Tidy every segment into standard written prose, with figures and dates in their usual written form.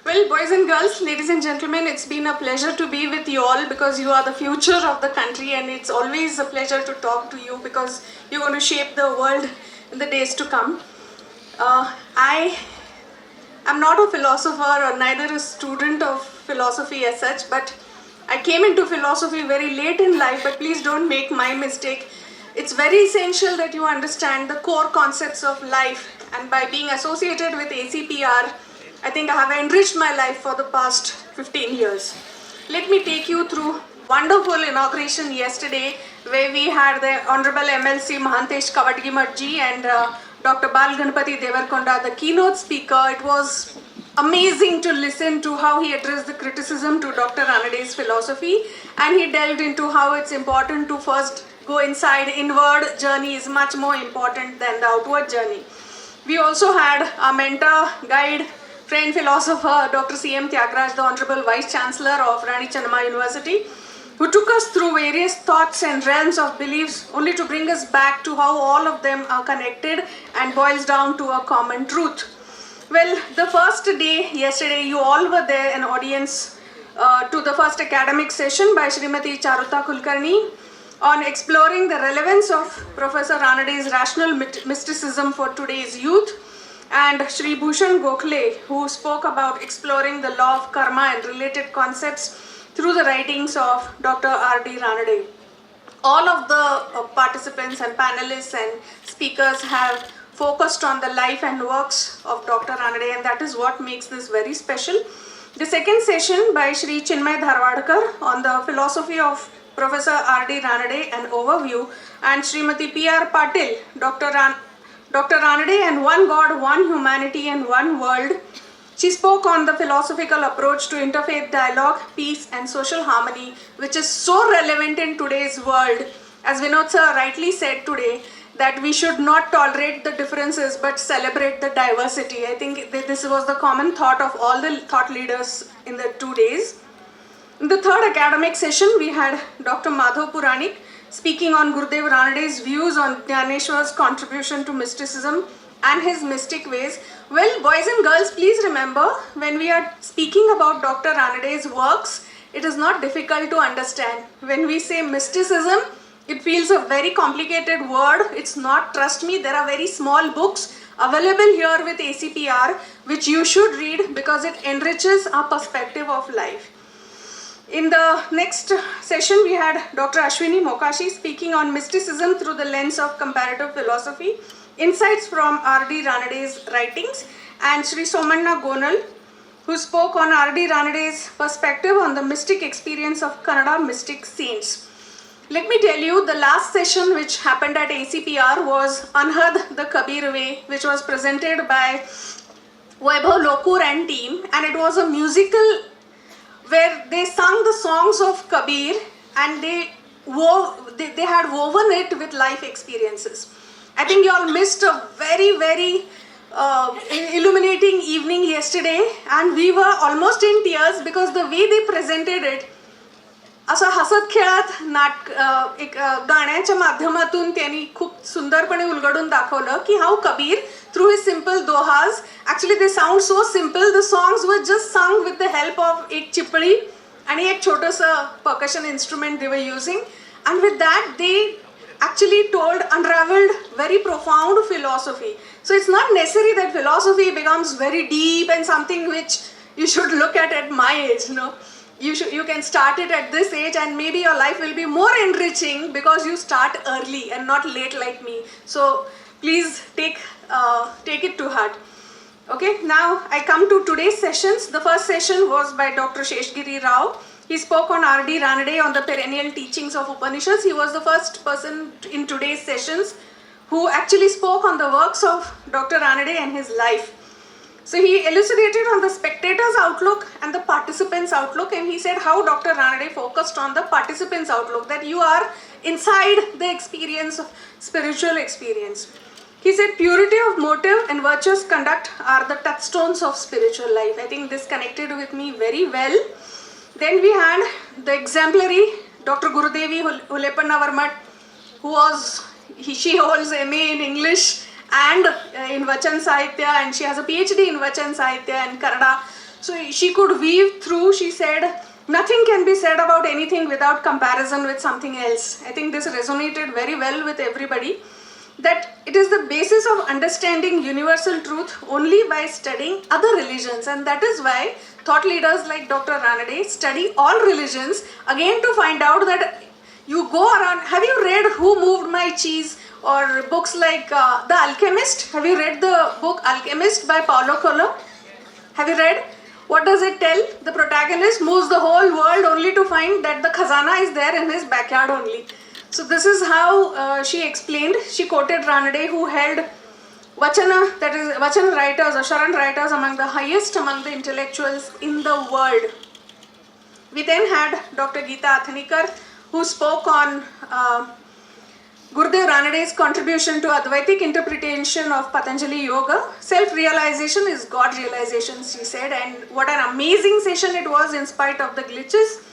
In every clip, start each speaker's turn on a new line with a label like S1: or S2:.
S1: Well, boys and girls, ladies and gentlemen, it's been a pleasure to be with you all because you are the future of the country, and it's always a pleasure to talk to you because you're going to shape the world in the days to come. I am not a philosopher or neither a student of philosophy as such, but I came into philosophy very late in life, but please don't make my mistake. It's very essential that you understand the core concepts of life, and by being associated with ACPR, I think I have enriched my life for the past 15 years. Let me take you through wonderful inauguration yesterday where we had the Honorable MLC Mahantesh Kavadgimatji and Dr. Bal Ganpati Devarkonda, the keynote speaker. It was amazing to listen to how he addressed the criticism to Dr. Ranade's philosophy, and he delved into how it's important to first go inside. Inward journey is much more important than the outward journey. We also had our mentor, guide, friend, philosopher, Dr. C.M. Tyagraj, the Honorable Vice Chancellor of Chanakya University, who took us through various thoughts and realms of beliefs only to bring us back to how all of them are connected and boils down to a common truth. Well, the first day, yesterday, you all were there, an audience to the first academic session by Srimati Charuta Kulkarni on exploring the relevance of Professor Ranade's rational mysticism for today's youth, and Shri Bhushan Gokhale, who spoke about exploring the law of karma and related concepts through the writings of Dr. R.D. Ranade. All of the participants and panelists and speakers have focused on the life and works of Dr. Ranade, and that is what makes this very special. The second session by Shri Chinmay Dharwadkar on the philosophy of Professor R.D. Ranade, an overview, and Srimati P.R. Patil, Dr. Ranade and One God, One Humanity and One World. She spoke on the philosophical approach to interfaith dialogue, peace and social harmony, which is so relevant in today's world. As Vinod sir rightly said today, that we should not tolerate the differences but celebrate the diversity. I think this was the common thought of all the thought leaders in the 2 days. In the third academic session, we had Dr. Madhav Puranik speaking on Gurudev Ranade's views on Dnyaneshwar's contribution to mysticism and his mystic ways. Well, boys and girls, please remember, when we are speaking about Dr. Ranade's works, it is not difficult to understand. When we say mysticism, it feels a very complicated word. It's not, trust me, there are very small books available here with ACPR, which you should read because it enriches our perspective of life. In the next session, we had Dr. Ashwini Mokashi speaking on mysticism through the lens of comparative philosophy, insights from R.D. Ranade's writings, and Sri Somanna Gonal, who spoke on R.D. Ranade's perspective on the mystic experience of Kannada mystic saints. Let me tell you, the last session which happened at ACPR was Anhad the Kabir Way, which was presented by Vaibhav Lokur and team, and it was a musical where they sung the songs of Kabir and they had woven it with life experiences. I think you all missed a very, very illuminating evening yesterday, and we were almost in tears because the way they presented it, असं हसत खेळात एक गाण्याच्या माध्यमातून त्यांनी खूप सुंदरपणे उलगडून दाखवलं की हाऊ Kabir through his simple dohas, actually they sound so simple, the songs were just sung with the help of एक चिपळी आणि एक छोटंसं percussion instrument they were using, and with that they actually unraveled very profound philosophy. So it's not necessary that philosophy becomes very deep and something which you should look at my age, no. You can start it at this age and maybe your life will be more enriching because you start early and not late like me. So please take it to heart. Okay, now I come to today's sessions. The first session was by Dr. Sheshgiri Rao. He spoke on R.D. Ranade on the perennial teachings of Upanishads. He was the first person in today's sessions who actually spoke on the works of Dr. Ranade and his life. So he elucidated on the spectator's outlook and the participant's outlook, and he said how Dr. Ranade focused on the participant's outlook, that you are inside the experience of spiritual experience. He said purity of motive and virtuous conduct are the touchstones of spiritual life. I think this connected with me very well. Then we had the exemplary Dr. Gurudevi Hulepannavarmat, she holds MA in English and in Vachan Sahitya, and she has a PhD in Vachan Sahitya and Kannada. So she could weave through, she said, nothing can be said about anything without comparison with something else. I think this resonated very well with everybody, that it is the basis of understanding universal truth only by studying other religions, and that is why thought leaders like Dr. Ranade study all religions again to find out that you go around. Have you read Who Moved My Cheese, or books like The Alchemist? Have you read the book Alchemist by Paulo Coelho? Have you read? What does it tell? The protagonist moves the whole world only to find that the khazana is there in his backyard only. So this is how she explained. She quoted Ranade, who held Vachana, that is Vachana writers or Sharan writers among the highest among the intellectuals in the world. We then had Dr. Geeta Athanikar, who spoke on Gurudev Ranade's contribution to Advaitic interpretation of Patanjali Yoga. Self-realization is God realization, she said, and what an amazing session it was in spite of the glitches.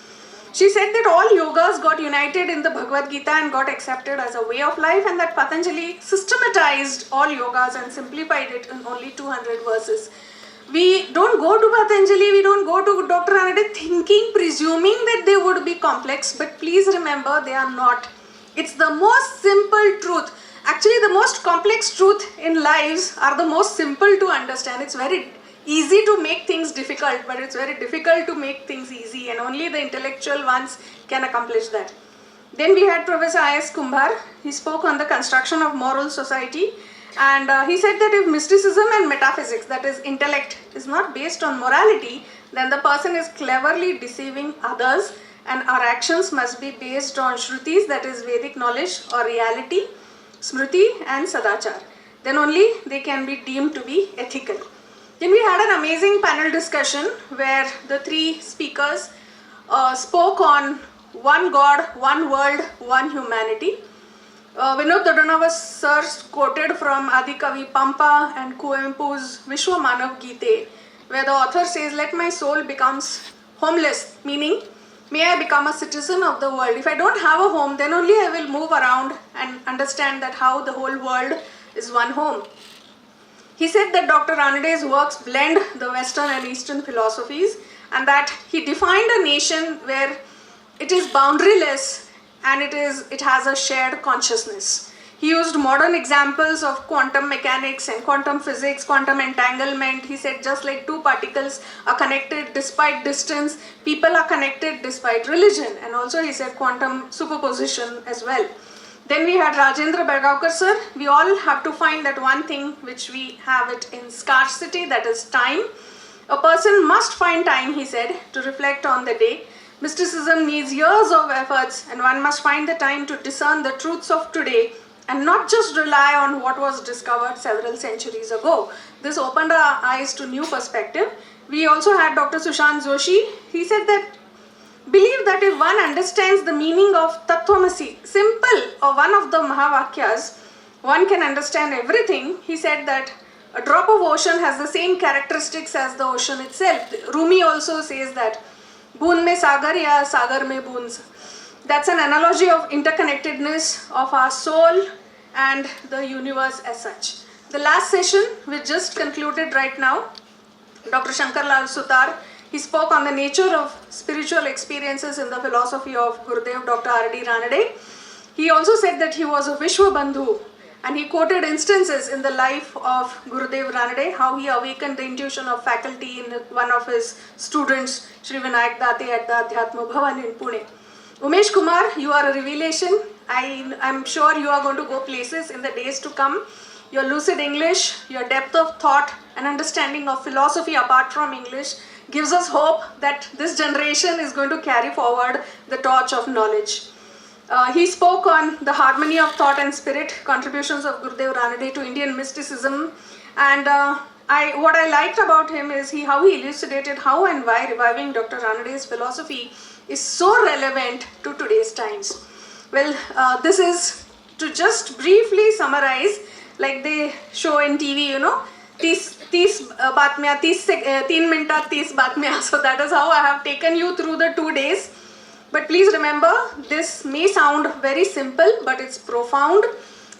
S1: She said that all yogas got united in the Bhagavad Gita and got accepted as a way of life, and that Patanjali systematized all yogas and simplified it in only 200 verses. We don't go to Patanjali, we don't go to Dr. Ranade thinking, presuming that they would be complex, but please remember they are not. It's the most simple truth. Actually, the most complex truth in lives are the most simple to understand. It's very easy to make things difficult, but it's very difficult to make things easy, and only the intellectual ones can accomplish that. Then we had Professor I.S. Kumbhar. He spoke on the construction of moral society, and he said that if mysticism and metaphysics, that is intellect, is not based on morality, then the person is cleverly deceiving others, and our actions must be based on Shrutis, that is Vedic knowledge or reality, Smriti and Sadachar. Then only they can be deemed to be ethical. Then we had an amazing panel discussion where the three speakers spoke on one God, one world, one humanity. Vinod Dodonava sir quoted from Adikavi Pampa and Kuvempu's Vishwa Manav Gite, where the author says, let my soul becomes homeless, meaning may I become a citizen of the world. If I don't have a home, then only I will move around and understand that how the whole world is one home. He said that Dr. Ranade's works blend the Western and Eastern philosophies, and that he defined a nation where it is boundaryless and it has a shared consciousness. He used modern examples of quantum mechanics and quantum physics, quantum entanglement. He said just like two particles are connected despite distance, people are connected despite religion. And also he said quantum superposition as well. Then we had Rajendra Belagavi sir. We all have to find that one thing which we have it in scarcity, that is time. A person must find time, he said, to reflect on the day. Mysticism needs years of efforts, and one must find the time to discern the truths of today and not just rely on what was discovered several centuries ago. This opened our eyes to new perspective. We also had Dr. Sushant Joshi. He said that believe that if one understands the meaning of Tattvamasi, simple, or one of the Mahavakyas, one can understand everything. He said that a drop of ocean has the same characteristics as the ocean itself. Rumi also says that Boon mein sagar ya sagar mein boon. That's an analogy of interconnectedness of our soul and the universe as such. The last session, we just concluded right now, Dr. Shankar Lal Sutar, he spoke on the nature of spiritual experiences in the philosophy of Gurudev Dr. R.D. Ranade. He also said that he was a Vishwa Bandhu, and he quoted instances in the life of Gurudev Ranade, how he awakened the intuition of faculty in one of his students, Sri Vinayak Date at the Adhyatma Bhavan in Pune. Umesh Kumar, you are a revelation. I'm sure you are going to go places in the days to come. Your lucid English, your depth of thought and understanding of philosophy apart from English gives us hope that this generation is going to carry forward the torch of knowledge. He spoke on the harmony of thought and spirit, contributions of Gurudev Ranade to Indian mysticism, and what I liked about him is how he elucidated how and why reviving Dr. Ranade's philosophy is so relevant to today's times. Well, this is to just briefly summarize, like they show in TV, you know, 30 बातम्या 3 मिनटात 30 बातम्या. So that is how I have taken you through the 2 days. But please remember, this may sound very simple, but it's profound.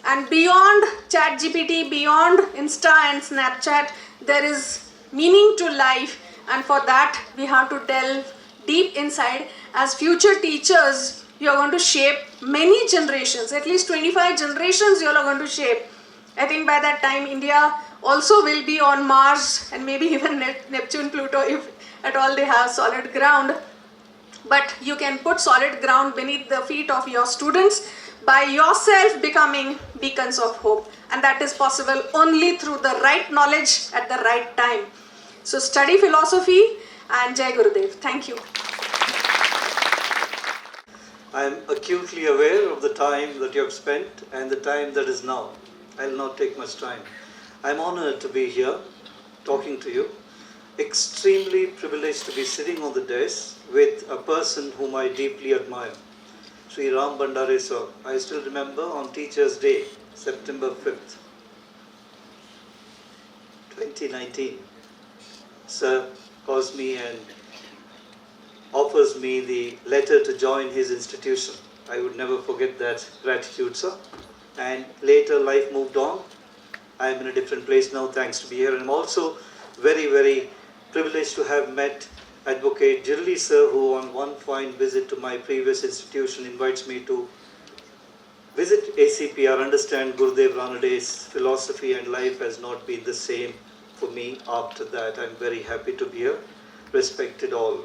S1: And beyond ChatGPT, beyond Insta and Snapchat, there is meaning to life. And for that, we have to delve deep inside. As future teachers, you are going to shape many generations, at least 25 generations you all are going to shape. I think by that time, India also will be on Mars and maybe even Neptune, Pluto, if at all they have solid ground. But you can put solid ground beneath the feet of your students by yourself becoming beacons of hope. And that is possible only through the right knowledge at the right time. So study philosophy and Jai Gurudev. Thank you.
S2: I am acutely aware of the time that you have spent and the time that is now. I will not take much time. I am honored to be here talking to you. Extremely privileged to be sitting on the desk with a person whom I deeply admire. Sri Ram Bandare sir. I still remember on Teachers' Day, September 5th, 2019. Sir calls me and offers me the letter to join his institution. I would never forget that gratitude, sir. And later life moved on. I am in a different place now, thanks to be here. And I'm also very, very privileged to have met Advocate Jirli sir, who on one fine visit to my previous institution invites me to visit ACPR, understand Gurudev Ranade's philosophy and life has not been the same for me after that. I'm very happy to be here. Respected all.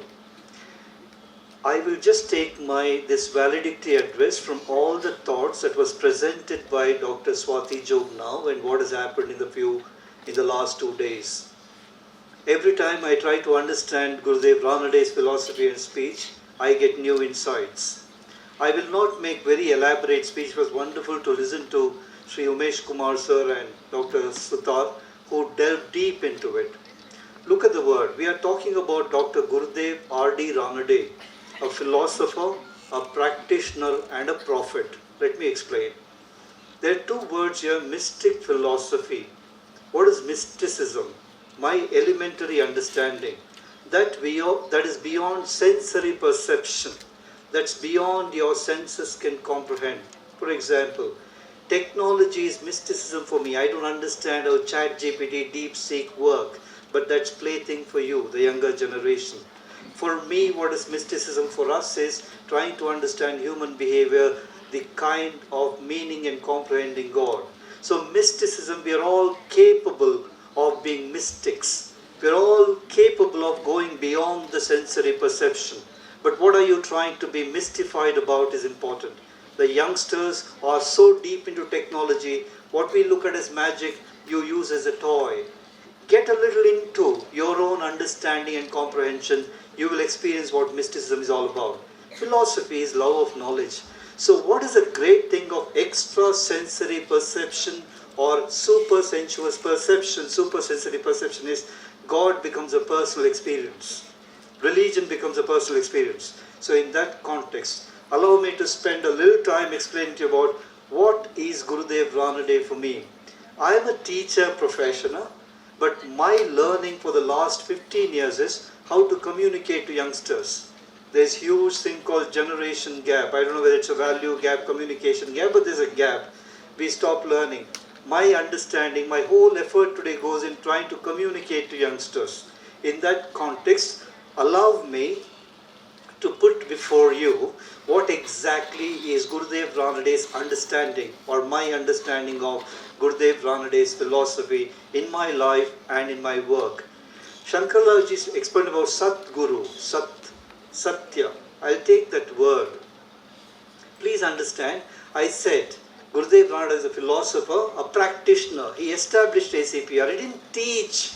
S2: I will just take this valedictory address from all the thoughts that was presented by Dr. Swatee Jog now and what has happened in the last 2 days. Every time I try to understand Gurudev Ranade's philosophy and speech, I get new insights. I will not make very elaborate speech. It was wonderful to listen to Sri Umesh Kumar sir and Dr. Sutar, who delved deep into it. Look at the word. We are talking about Dr. Gurudev R.D. Ranade, a philosopher, a practitioner and a prophet. Let me explain. There are two words here, mystic philosophy. What is mysticism? My elementary understanding. That is beyond sensory perception. That's beyond your senses can comprehend. For example, technology is mysticism for me. I don't understand how ChatGPT, DeepSeek work, but that's plaything for you, the younger generation. For me, what is mysticism for us is trying to understand human behavior, the kind of meaning and comprehending God. So mysticism, we are all capable of being mystics. We are all capable of going beyond the sensory perception. But what are you trying to be mystified about is important. The youngsters are so deep into technology, what we look at as magic, you use as a toy. Get a little into your own understanding and comprehension. You will experience what mysticism is all about. Philosophy is love of knowledge. So what is the great thing of extrasensory perception or supersensuous perception? Supersensory perception is God becomes a personal experience. Religion becomes a personal experience. So in that context, allow me to spend a little time explaining to you about what is Gurudev Ranade for me. I am a teacher professional, but my learning for the last 15 years is how to communicate to youngsters. There's huge thing called generation gap. I don't know whether it's a value gap, communication gap, but there's a gap. We stop learning. My understanding, my whole effort today goes in trying to communicate to youngsters. In that context, allow me to put before you what exactly is Gurudev Ranade's understanding or my understanding of Gurudev Ranade's philosophy in my life and in my work. Shankarlal explained about Satguru, Satya. I'll take that word. Please understand, I said Gurudev Ranade is a philosopher, a practitioner. He established ACPR. He didn't teach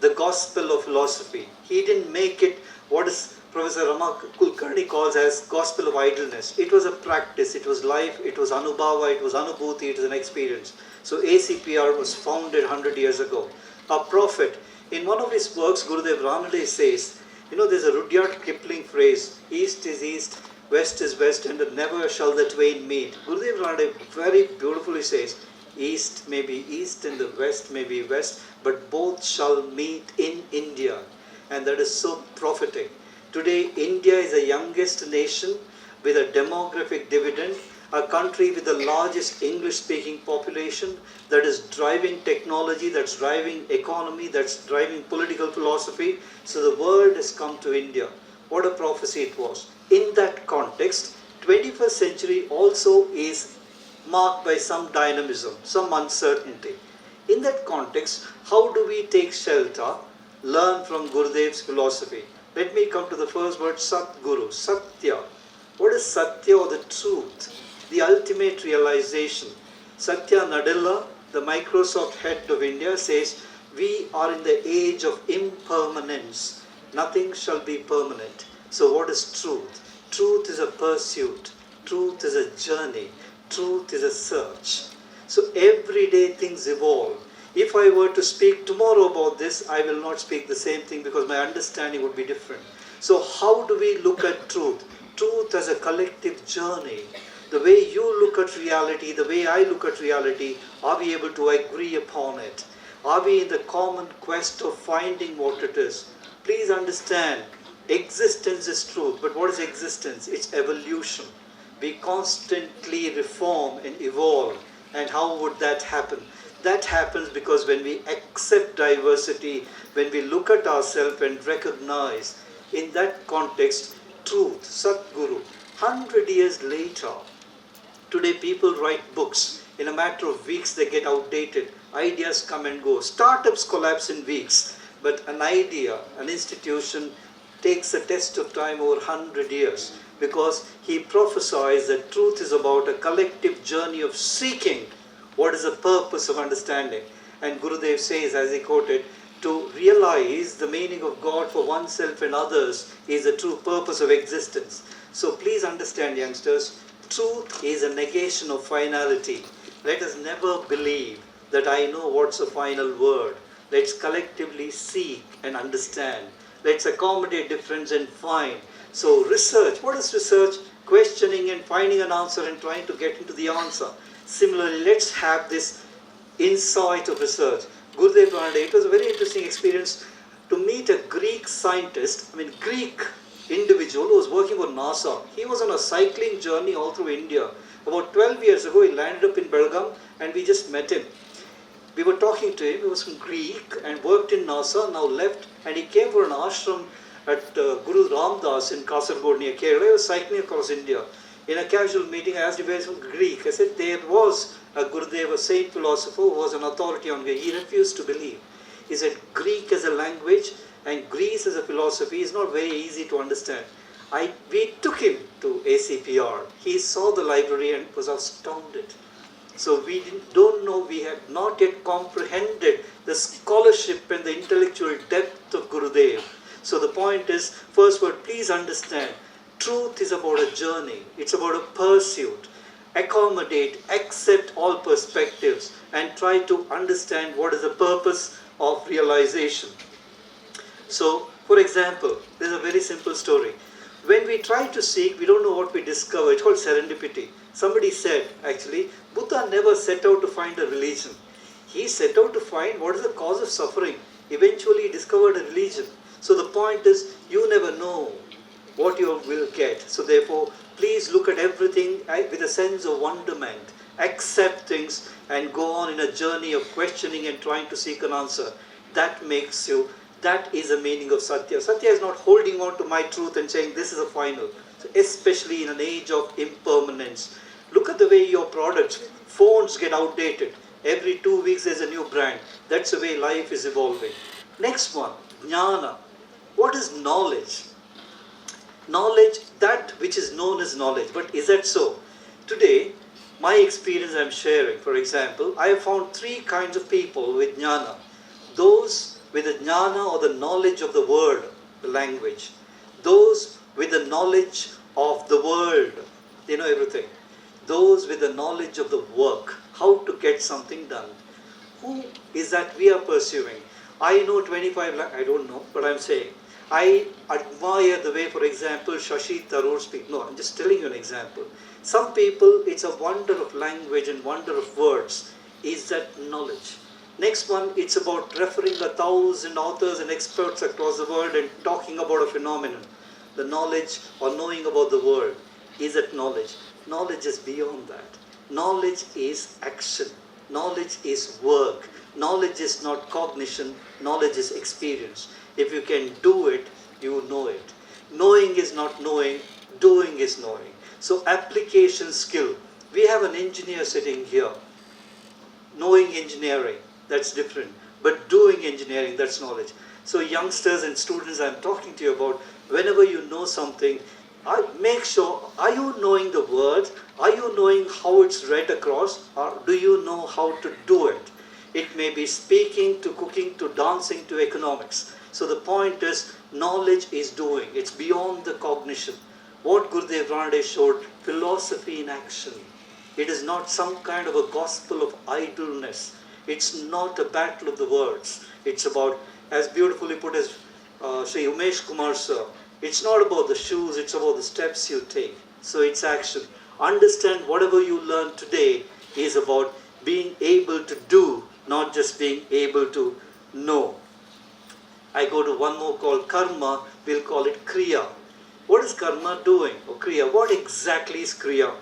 S2: the gospel of philosophy. He didn't make it what is Professor Rama Kulkarni calls as gospel of idleness. It was a practice, it was life, it was anubhava, it was anubhuti, it was an experience. So ACPR was founded 100 years ago. A prophet. In one of his works, Gurudev Ranade says, there's a Rudyard Kipling phrase, east is east, west is west, and never shall the twain meet. Gurudev Ranade very beautifully says, east may be east and the west may be west, but both shall meet in India. And that is so prophetic. Today, India is the youngest nation with a demographic dividend. a country with the largest English-speaking population that is driving technology, that's driving economy, that's driving political philosophy. So the world has come to India. What a prophecy it was. In that context, 21st century also is marked by some dynamism, some uncertainty. In that context, how do we take shelter, learn from Gurudev's philosophy? Let me come to the first word, Satguru, Satya. What is Satya, or the truth? The ultimate realization. Satya Nadella, the Microsoft head of India, says, we are in the age of impermanence. Nothing shall be permanent. So what is truth? Truth is a pursuit. Truth is a journey. Truth is a search. So every day things evolve. If I were to speak tomorrow about this, I will not speak the same thing because my understanding would be different. So how do we look at truth? Truth as a collective journey. The way you look at reality, the way I look at reality, are we able to agree upon it? Are we in the common quest of finding what it is? Please understand, existence is truth, but what is existence? It's evolution. We constantly reform and evolve. And how would that happen? That happens because when we accept diversity, when we look at ourselves and recognize, in that context, truth, Satguru. 100 years later, today people write books. In a matter of weeks, they get outdated. Ideas come and go. Startups collapse in weeks. But an idea, an institution, takes a test of time over 100 years. Because he prophesies that truth is about a collective journey of seeking what is the purpose of understanding. And Gurudev says, as he quoted, to realize the meaning of God for oneself and others is the true purpose of existence. So please understand, youngsters, truth is a negation of finality. Let us never believe that I know what's the final word. Let's collectively seek and understand. Let's accommodate difference and find. So research, what is research? Questioning and finding an answer and trying to get into the answer. Similarly, let's have this insight of research. Gurudev Ranade, it was a very interesting experience to meet a Greek scientist, Greek individual who was working for NASA. He was on a cycling journey all through India. About 12 years ago, he landed up in Belagavi and we just met him. We were talking to him. He was from Greek and worked in NASA, now left, and he came for an ashram at Guru Ramdas in Kasaragod near Kerala. He was cycling across India. In a casual meeting, I asked him where he's from. Greek. I said there was a Gurudev, a saint philosopher who was an authority on Greek. He refused to believe. He said Greek as a language and Greece as a philosophy is not very easy to understand. We took him to ACPR. He saw the library and was astounded. So we don't know, we have not yet comprehended the scholarship and the intellectual depth of Gurudev. So the point is, first word, please understand, truth is about a journey. It's about a pursuit. Accommodate, accept all perspectives and try to understand what is the purpose of realization. So, for example, there's a very simple story. When we try to seek, we don't know what we discover. It's called serendipity. Somebody said, actually, Buddha never set out to find a religion. He set out to find what is the cause of suffering. Eventually, he discovered a religion. So the point is, you never know what you will get. So therefore, please look at everything with a sense of wonderment. Accept things and go on in a journey of questioning and trying to seek an answer. That makes you, that is the meaning of Satya. Satya is not holding on to my truth and saying this is a final. So especially in an age of impermanence. Look at the way your products, phones get outdated. Every 2 weeks there's a new brand. That's the way life is evolving. Next one, jnana. What is knowledge? Knowledge, that which is known as knowledge. But is that so? Today, my experience I'm sharing, for example, I have found 3 kinds of people with jnana. Those with the jnana or the knowledge of the word, the language. Those with the knowledge of the world, they know everything. Those with the knowledge of the work, how to get something done. Who is that we are pursuing? I know 25 lakh, I don't know, but I'm saying. I admire the way, for example, Shashi Tharoor speaks. No, I'm just telling you an example. Some people, it's a wonder of language and wonder of words. Is that knowledge? Next one, it's about referring 1,000 authors and experts across the world and talking about a phenomenon. The knowledge or knowing about the world. Is that knowledge? Knowledge is beyond that. Knowledge is action. Knowledge is work. Knowledge is not cognition. Knowledge is experience. If you can do it, you know it. Knowing is not knowing. Doing is knowing. So application skill. We have an engineer sitting here. Knowing engineering, that's different. But doing engineering, that's knowledge. So youngsters and students I'm talking to you about, whenever you know something, make sure, are you knowing the words? Are you knowing how it's read across? Or do you know how to do it? It may be speaking to cooking to dancing to economics. So the point is, knowledge is doing. It's beyond the cognition. What Gurudev Ranade showed, philosophy in action. It is not some kind of a gospel of idleness. It's not a battle of the words. It's about, as beautifully put as Sri Umesh Kumar sir, it's not about the shoes, it's about the steps you take. So it's action. Understand whatever you learn today is about being able to do, not just being able to know. I go to one more called karma, we'll call it kriya. What is karma doing? Or kriya, what exactly is kriya?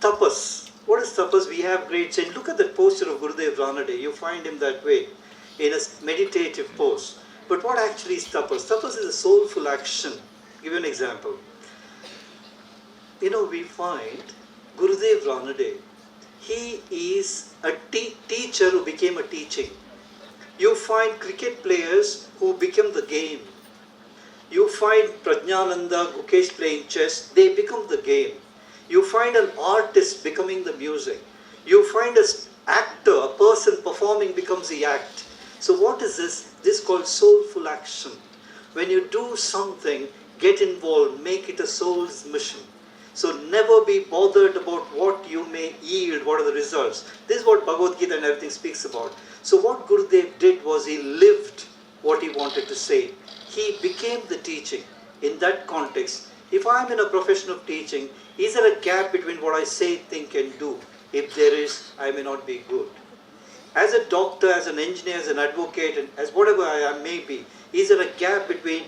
S2: Tapas. What is tapas? We have great change. Look at the posture of Gurudev Ranade. You find him that way, in a meditative pose. But what actually is tapas? Tapas is a soulful action. I'll give you an example. We find Gurudev Ranade, he is a teacher who became a teaching. You find cricket players who become the game. You find Prajnananda, Gukesh playing chess, they become the game. You find an artist becoming the music. You find an actor, a person performing becomes the act. So what is this? This is called soulful action. When you do something, get involved, make it a soul's mission. So never be bothered about what you may yield, what are the results. This is what Bhagavad Gita and everything speaks about. So what Gurudev did was he lived what he wanted to say. He became the teaching. In that context, if I am in a profession of teaching, is there a gap between what I say, think and do? If there is, I may not be good. As a doctor, as an engineer, as an advocate, and as whatever I may be, is there a gap between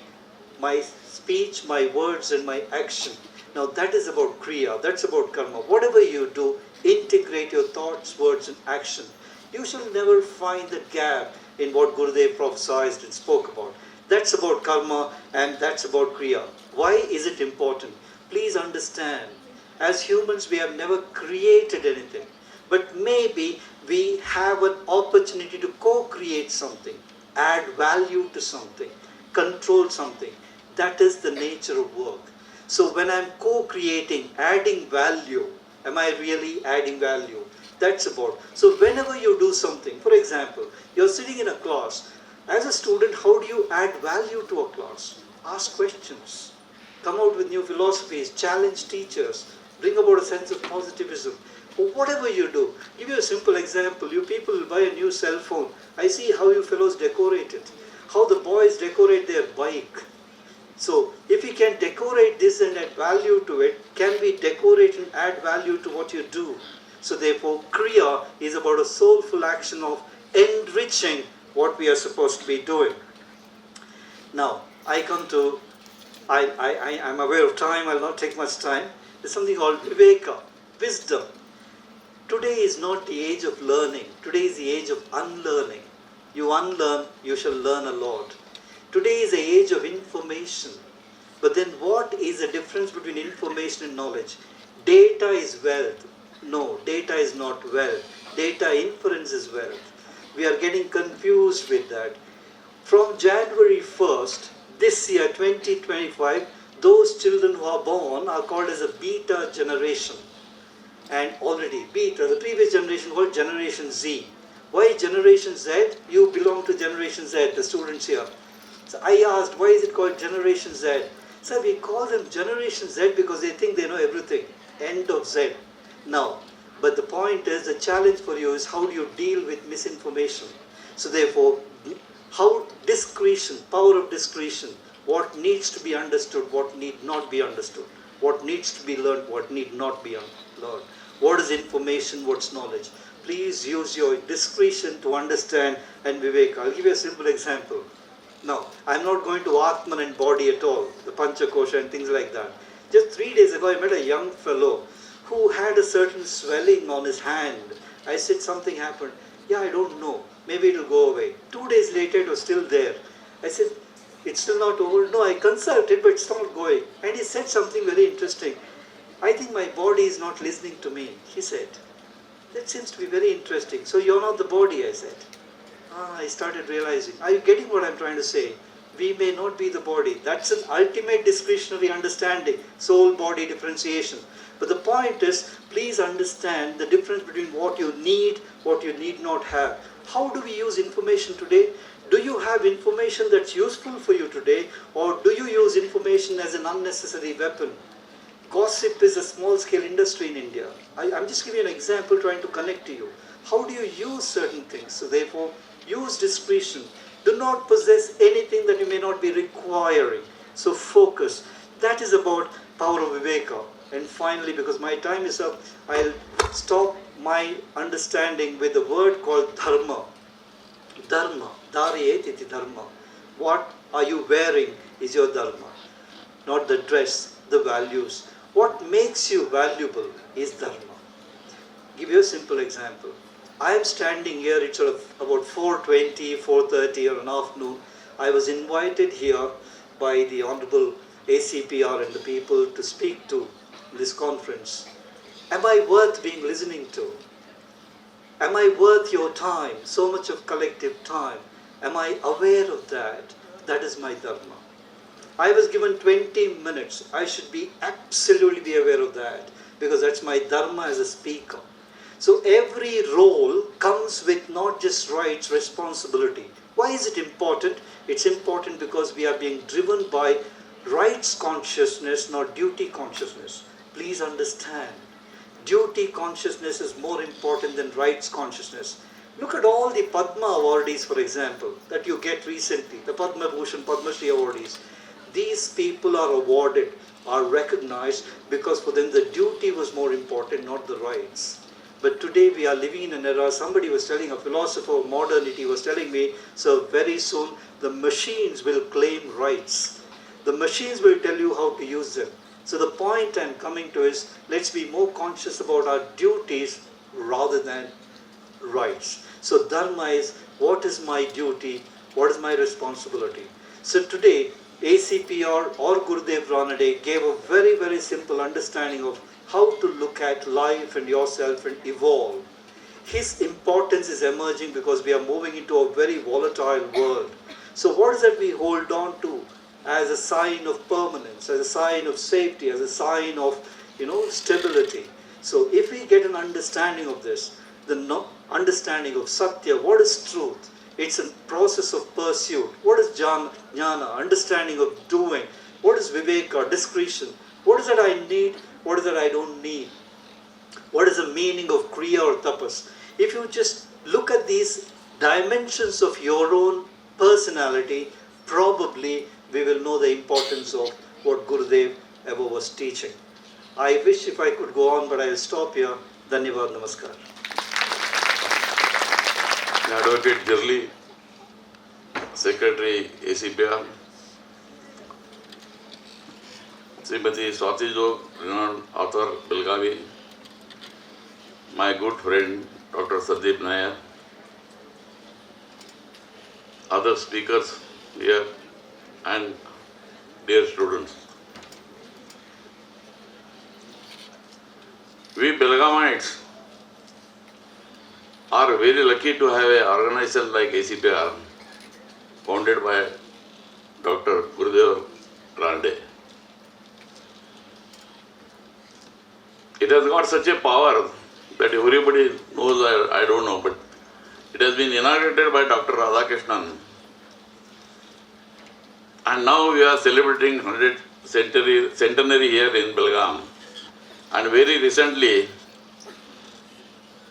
S2: my speech, my words and my action? Now that is about kriya, that's about karma. Whatever you do, integrate your thoughts, words and action. You shall never find the gap in what Gurudev prophesied and spoke about. That's about karma and that's about kriya. Why is it important? Please understand, as humans we have never created anything. But maybe we have an opportunity to co-create something, add value to something, control something. That is the nature of work. So when I'm co-creating, adding value, am I really adding value? That's about. So whenever you do something, for example, you're sitting in a class. As a student, how do you add value to a class? Ask questions. Come out with new philosophies, challenge teachers, bring about a sense of positivism. Or whatever you do. Give you a simple example. You people will buy a new cell phone. I see how you fellows decorate it. How the boys decorate their bike. So, if you can decorate this and add value to it, can we decorate and add value to what you do? So therefore, Kriya is about a soulful action of enriching what we are supposed to be doing. Now, I'm aware of time, I'll not take much time. There's something called Viveka, wisdom. Today is not the age of learning. Today is the age of unlearning. You unlearn, you shall learn a lot. Today is the age of information. But then what is the difference between information and knowledge? Data is wealth. No, data is not wealth. Data inference is wealth. We are getting confused with that. From January 1st, this year 2025, those children who are born are called as a beta generation. And already beta, the previous generation was Generation Z. Why Generation Z? You belong to Generation Z, the students here. So I asked, why is it called Generation Z? So we call them Generation Z because they think they know everything. End of Z. Now, but the point is, the challenge for you is how do you deal with misinformation? So therefore, how discretion, power of discretion, what needs to be understood, what need not be understood, what needs to be learned, what need not be learned. What is information, what's knowledge? Please use your discretion to understand and Viveka. I'll give you a simple example. Now, I'm not going to Atman and body at all, the Panchakosha and things like that. Just 3 days ago, I met a young fellow who had a certain swelling on his hand. I said, something happened. Yeah, I don't know. Maybe it'll go away. 2 days later, it was still there. I said, it's still not over. No, I consulted, but it's not going. And he said something very interesting. I think my body is not listening to me, he said. That seems to be very interesting. So you're not the body, I said. I started realizing. Are you getting what I'm trying to say? We may not be the body. That's an ultimate discretionary understanding, soul-body differentiation. But the point is, please understand the difference between what you need not have. How do we use information today? Do you have information that's useful for you today, or do you use information as an unnecessary weapon? Gossip is a small-scale industry in India. I'm just giving you an example trying to connect to you. How do you use certain things? So therefore, use discretion. Do not possess anything that you may not be requiring. So focus. That is about power of Viveka. And finally, because my time is up, I'll stop my understanding with a word called dharma. Dharma. Dhariyet iti dharma. What are you wearing is your dharma. Not the dress, the values. What makes you valuable is dharma. Give you a simple example. I am standing here, it's sort of about 4:20, 4:30 or an afternoon. I was invited here by the Honorable ACPR and the people to speak to this conference. Am I worth being listening to? Am I worth your time, so much of collective time? Am I aware of that? That is my dharma. I was given 20 minutes. I should be absolutely be aware of that, because that's my dharma as a speaker. So every role comes with not just rights, responsibility. Why is it important? It's important because we are being driven by rights consciousness, not duty consciousness. Please understand, duty consciousness is more important than rights consciousness. Look at all the Padma awardees, for example, that you get recently, the Padma Bhushan, Padma Shri awardees. These people are awarded, are recognized because for them the duty was more important, not the rights. But today we are living in an era, somebody was telling, a philosopher of modernity was telling me, so very soon the machines will claim rights. The machines will tell you how to use them. So the point I'm coming to is, let's be more conscious about our duties rather than rights. So dharma is, what is my duty? What is my responsibility? So today, ACPR or Gurudev Ranade gave a very, very simple understanding of how to look at life and yourself and evolve. His importance is emerging because we are moving into a very volatile world. So what is that we hold on to as a sign of permanence, as a sign of safety, as a sign of, stability? So if we get an understanding of this, the understanding of Satya, what is truth? It's a process of pursuit. What is jnana? Understanding of doing. What is viveka? Discretion. What is that I need? What is that I don't need? What is the meaning of kriya or tapas? If you just look at these dimensions of your own personality, probably we will know the importance of what Gurudev ever was teaching. I wish if I could go on, but I will stop here. Dhanyavad, namaskar.
S3: Advocate Jerli, Secretary ACPR, Srimati Swatee Jog, renowned author, Belagavi, my good friend Dr. Sandeep Nair, other speakers here, and dear students. We Belagavites are very lucky to have an organization like ACPR, founded by Dr. Gurudev Ranade. It has got such a power that everybody knows, I don't know, but it has been inaugurated by Dr. Radhakrishnan. And now we are celebrating 100th centenary here in Belgaum. And very recently,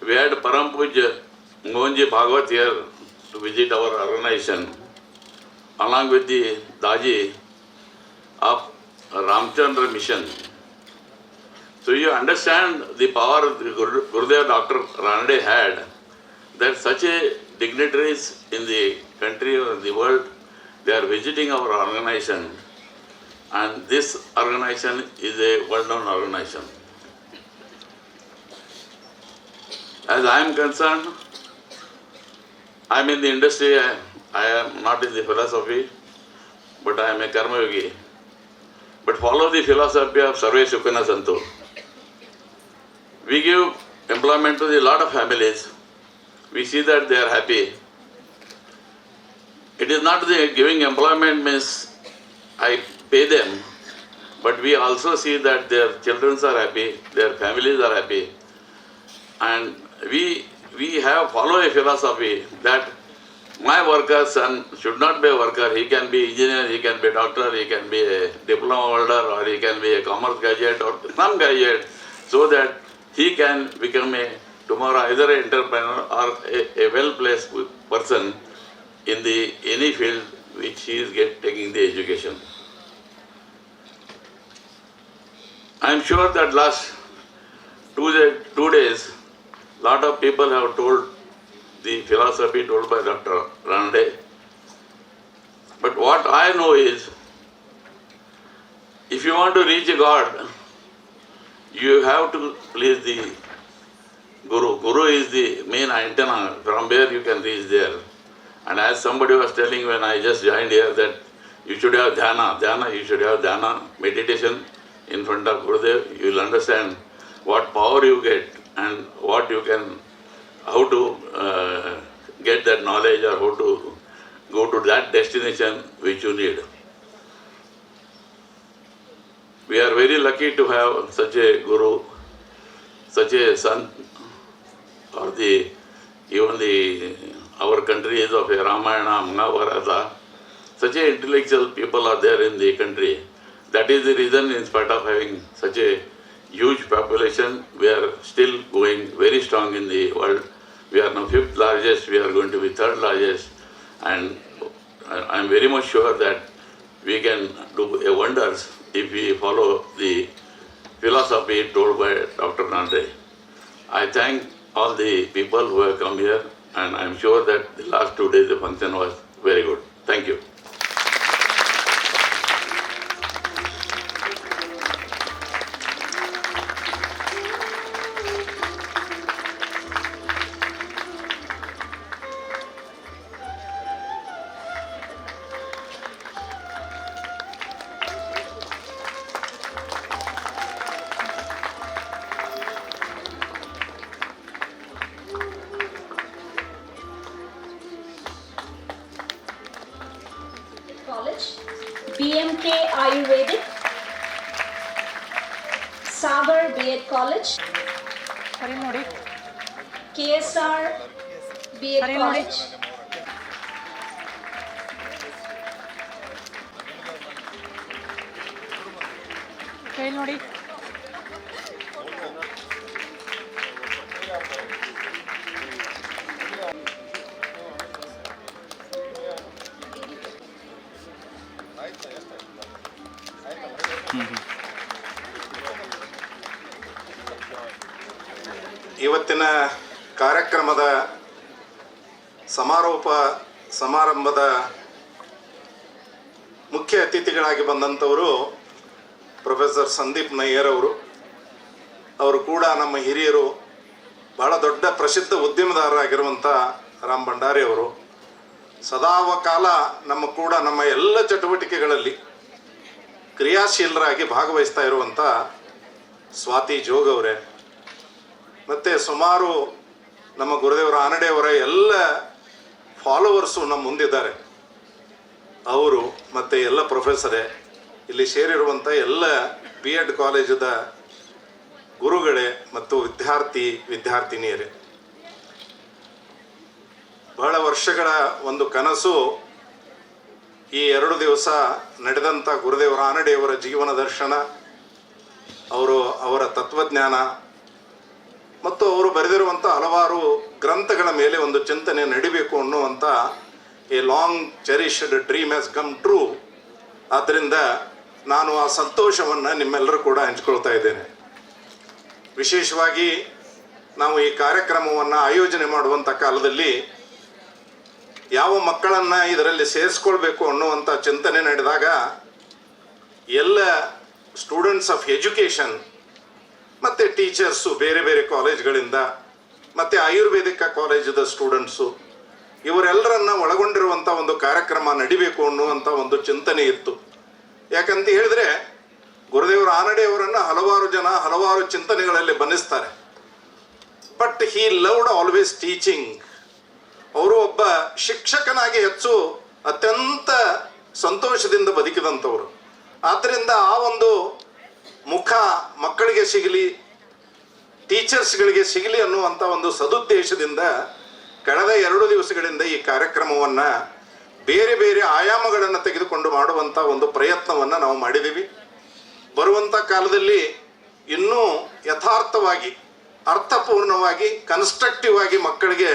S3: we had Param Puja Mohanji Bhagwat here to visit our organization, along with the Daji of Ramchandra Mission. So you understand the power Gurudev Dr. Ranade had, that such a dignitaries in the country or in the world, they are visiting our organization. and this organization is a well-known organization. As I am concerned, I am in the industry, I am not in the philosophy, but I am a karma yogi. But follow the philosophy of Sarve Sukhana Santu. We give employment to a lot of families. We see that they are happy. It is not the giving employment means I pay them, but we also see that their children are happy, their families are happy. And we have follow a philosophy that my worker's son should not be a worker. He can be engineer, he can be a doctor, he can be a diploma holder, or he can be a commerce graduate or some graduate, so that he can become tomorrow either an entrepreneur or a well-placed person in any field which he is taking the education. I am sure that last 2 days, lot of people have told the philosophy told by Dr. Ranade. But what I know is, if you want to reach a God, you have to please the Guru. Guru is the main antenna from where you can reach there. And as somebody was telling when I just joined here that you should have dhyana, you should have dhyana, meditation in front of Gurudev, you will understand what power you get and what you can, how to get that knowledge or how to go to that destination which you need. We are very lucky to have such a Guru, such a son, or our country is of a Ramayana, Mahabharata. Such a intellectual people are there in the country. That is the reason, in spite of having such a huge population, we are still going very strong in the world. We are now 5th largest, we are going to be 3rd largest, and I am very much sure that we can do wonders if we follow the philosophy told by Dr. Ranade. I thank all the people who have come here, and I am sure that the last 2 days the function was very good. Thank you.
S4: BMK Ayurvedic, Sagar B.Ed College, KSR B.Ed College,
S5: ಇವತ್ತಿನ ಕಾರ್ಯಕ್ರಮದ ಸಮಾರಂಭದ ಮುಖ್ಯ ಅತಿಥಿಗಳಾಗಿ ಬಂದಂಥವರು professor Sandeep Nayyar ಅವರು ಕೂಡ ನಮ್ಮ ಹಿರಿಯರು, ಬಹಳ ದೊಡ್ಡ ಪ್ರಸಿದ್ಧ ಉದ್ಯಮದಾರರಾಗಿರುವಂಥ ರಾಮ್ ಭಂಡಾರಿ ಅವರು, ಸದಾಕಾಲ ನಮ್ಮ ಎಲ್ಲ ಚಟುವಟಿಕೆಗಳಲ್ಲಿ ಕ್ರಿಯಾಶೀಲರಾಗಿ ಭಾಗವಹಿಸ್ತಾ ಇರುವಂಥ ಸ್ವಾತಿ ಜೋಗ್ ಅವರೇ, ಮತ್ತು ಸುಮಾರು ನಮ್ಮ ಗುರುದೇವ ರಾನಡೆ ಅವರ ಎಲ್ಲ ಫಾಲೋವರ್ಸು ನಮ್ಮ ಮುಂದಿದ್ದಾರೆ ಅವರು, ಮತ್ತು ಎಲ್ಲ ಪ್ರೊಫೆಸರೇ, ಇಲ್ಲಿ ಸೇರಿರುವಂಥ ಎಲ್ಲ B.Ed ಕಾಲೇಜದ ಗುರುಗಳೇ ಮತ್ತು ವಿದ್ಯಾರ್ಥಿನಿಯರೇ, ಬಹಳ ವರ್ಷಗಳ ಒಂದು ಕನಸು ಈ 2 ದಿವಸ ನಡೆದಂಥ ಗುರುದೇವ ರಾನಡೆಯವರ ಜೀವನ ದರ್ಶನ, ಅವರ ತತ್ವಜ್ಞಾನ ಮತ್ತು ಅವರು ಬರೆದಿರುವಂಥ ಹಲವಾರು ಗ್ರಂಥಗಳ ಮೇಲೆ ಒಂದು ಚಿಂತನೆ ನಡಿಬೇಕು ಅನ್ನುವಂಥ a long cherished dream has come true. ಆದ್ದರಿಂದ ನಾನು ಆ ಸಂತೋಷವನ್ನು ನಿಮ್ಮೆಲ್ಲರೂ ಕೂಡ ಹಂಚ್ಕೊಳ್ತಾ ಇದ್ದೇನೆ. ವಿಶೇಷವಾಗಿ ನಾವು ಈ ಕಾರ್ಯಕ್ರಮವನ್ನು ಆಯೋಜನೆ ಮಾಡುವಂಥ ಕಾಲದಲ್ಲಿ ಯಾವ ಮಕ್ಕಳನ್ನು ಇದರಲ್ಲಿ ಸೇರಿಸ್ಕೊಳ್ಬೇಕು ಅನ್ನುವಂಥ ಚಿಂತನೆ ನಡೆದಾಗ ಎಲ್ಲ ಸ್ಟೂಡೆಂಟ್ಸ್ ಆಫ್ ಎಜುಕೇಷನ್ ಮತ್ತು ಟೀಚರ್ಸು ಬೇರೆ ಬೇರೆ ಕಾಲೇಜ್ಗಳಿಂದ ಮತ್ತು ಆಯುರ್ವೇದಿಕ ಕಾಲೇಜದ ಸ್ಟೂಡೆಂಟ್ಸು ಇವರೆಲ್ಲರನ್ನ ಒಳಗೊಂಡಿರುವಂಥ ಒಂದು ಕಾರ್ಯಕ್ರಮ ನಡಿಬೇಕು ಅನ್ನುವಂಥ ಒಂದು ಚಿಂತನೆ ಇತ್ತು. ಯಾಕಂತ ಹೇಳಿದ್ರೆ ಗುರುದೇವ್ ರಾನಡೆ ಅವರನ್ನು ಹಲವಾರು ಜನ ಹಲವಾರು ಚಿಂತನೆಗಳಲ್ಲಿ ಬನ್ನಿಸ್ತಾರೆ. But he loved always teaching. ಅವರು ಒಬ್ಬ ಶಿಕ್ಷಕನಾಗಿ ಹೆಚ್ಚು ಅತ್ಯಂತ ಸಂತೋಷದಿಂದ ಬದುಕಿದಂಥವರು. ಆದ್ದರಿಂದ ಆ ಒಂದು ಮುಖ ಮಕ್ಕಳಿಗೆ ಸಿಗಲಿ, ಟೀಚರ್ಸ್ಗಳಿಗೆ ಸಿಗಲಿ ಅನ್ನುವಂಥ ಒಂದು ಸದುದ್ದೇಶದಿಂದ ಕಳೆದ 2 ದಿವಸಗಳಿಂದ ಈ ಕಾರ್ಯಕ್ರಮವನ್ನು ಬೇರೆ ಬೇರೆ ಆಯಾಮಗಳನ್ನು ತೆಗೆದುಕೊಂಡು ಮಾಡುವಂಥ ಒಂದು ಪ್ರಯತ್ನವನ್ನು ನಾವು ಮಾಡಿದ್ದೀವಿ. ಬರುವಂಥ ಕಾಲದಲ್ಲಿ ಇನ್ನೂ ಯಥಾರ್ಥವಾಗಿ, ಅರ್ಥಪೂರ್ಣವಾಗಿ, ಕನ್ಸ್ಟ್ರಕ್ಟಿವ್ ಆಗಿ ಮಕ್ಕಳಿಗೆ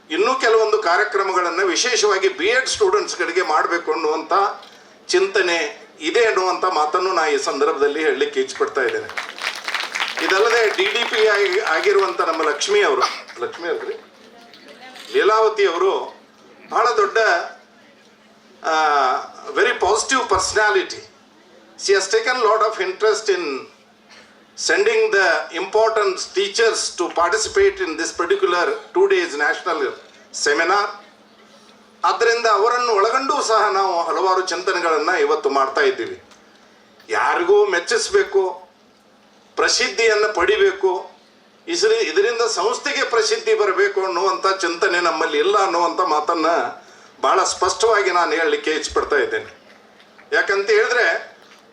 S5: ಇನ್ನೂ ಕೆಲವೊಂದು ಕಾರ್ಯಕ್ರಮಗಳನ್ನು ವಿಶೇಷವಾಗಿ BEd ಸ್ಟೂಡೆಂಟ್ಸ್ಗಳಿಗೆ ಮಾಡಬೇಕು ಅನ್ನುವಂಥ ಚಿಂತನೆ ಇದೆ ಅನ್ನುವಂಥ ಮಾತನ್ನು ನಾನು ಈ ಸಂದರ್ಭದಲ್ಲಿ ಹೇಳಲಿಕ್ಕೆ ಇಚ್ಛಪಡ್ತಾ ಇದ್ದೇನೆ. ಇದಲ್ಲದೆ DDP ಆಗಿರುವಂಥ ನಮ್ಮ ಲಕ್ಷ್ಮೀ ಅವ್ರಿ ಲೀಲಾವತಿ ಅವರು ಬಹಳ ದೊಡ್ಡ very positive personality. She has taken a lot of interest in sending the important teachers to participate in this particular 2 days national seminar. ಆದ್ದರಿಂದ ಅವರನ್ನು ಒಳಗೊಂಡು ಸಹ ನಾವು ಹಲವಾರು ಚಿಂತನೆಗಳನ್ನು ಇವತ್ತು ಮಾಡ್ತಾ ಇದ್ದೀವಿ. ಯಾರಿಗೂ ಮೆಚ್ಚಿಸಬೇಕು, ಪ್ರಸಿದ್ಧಿಯನ್ನು ಪಡಿಬೇಕು, ಇದರಿಂದ ಸಂಸ್ಥೆಗೆ ಪ್ರಸಿದ್ಧಿ ಬರಬೇಕು ಅನ್ನುವಂಥ ಚಿಂತನೆ ನಮ್ಮಲ್ಲಿ ಇಲ್ಲ ಅನ್ನುವಂಥ ಮಾತನ್ನು ಭಾಳ ಸ್ಪಷ್ಟವಾಗಿ ನಾನು ಹೇಳಲಿಕ್ಕೆ ಇಚ್ಛಪಡ್ತಾ ಇದ್ದೇನೆ. ಯಾಕಂತ ಹೇಳಿದ್ರೆ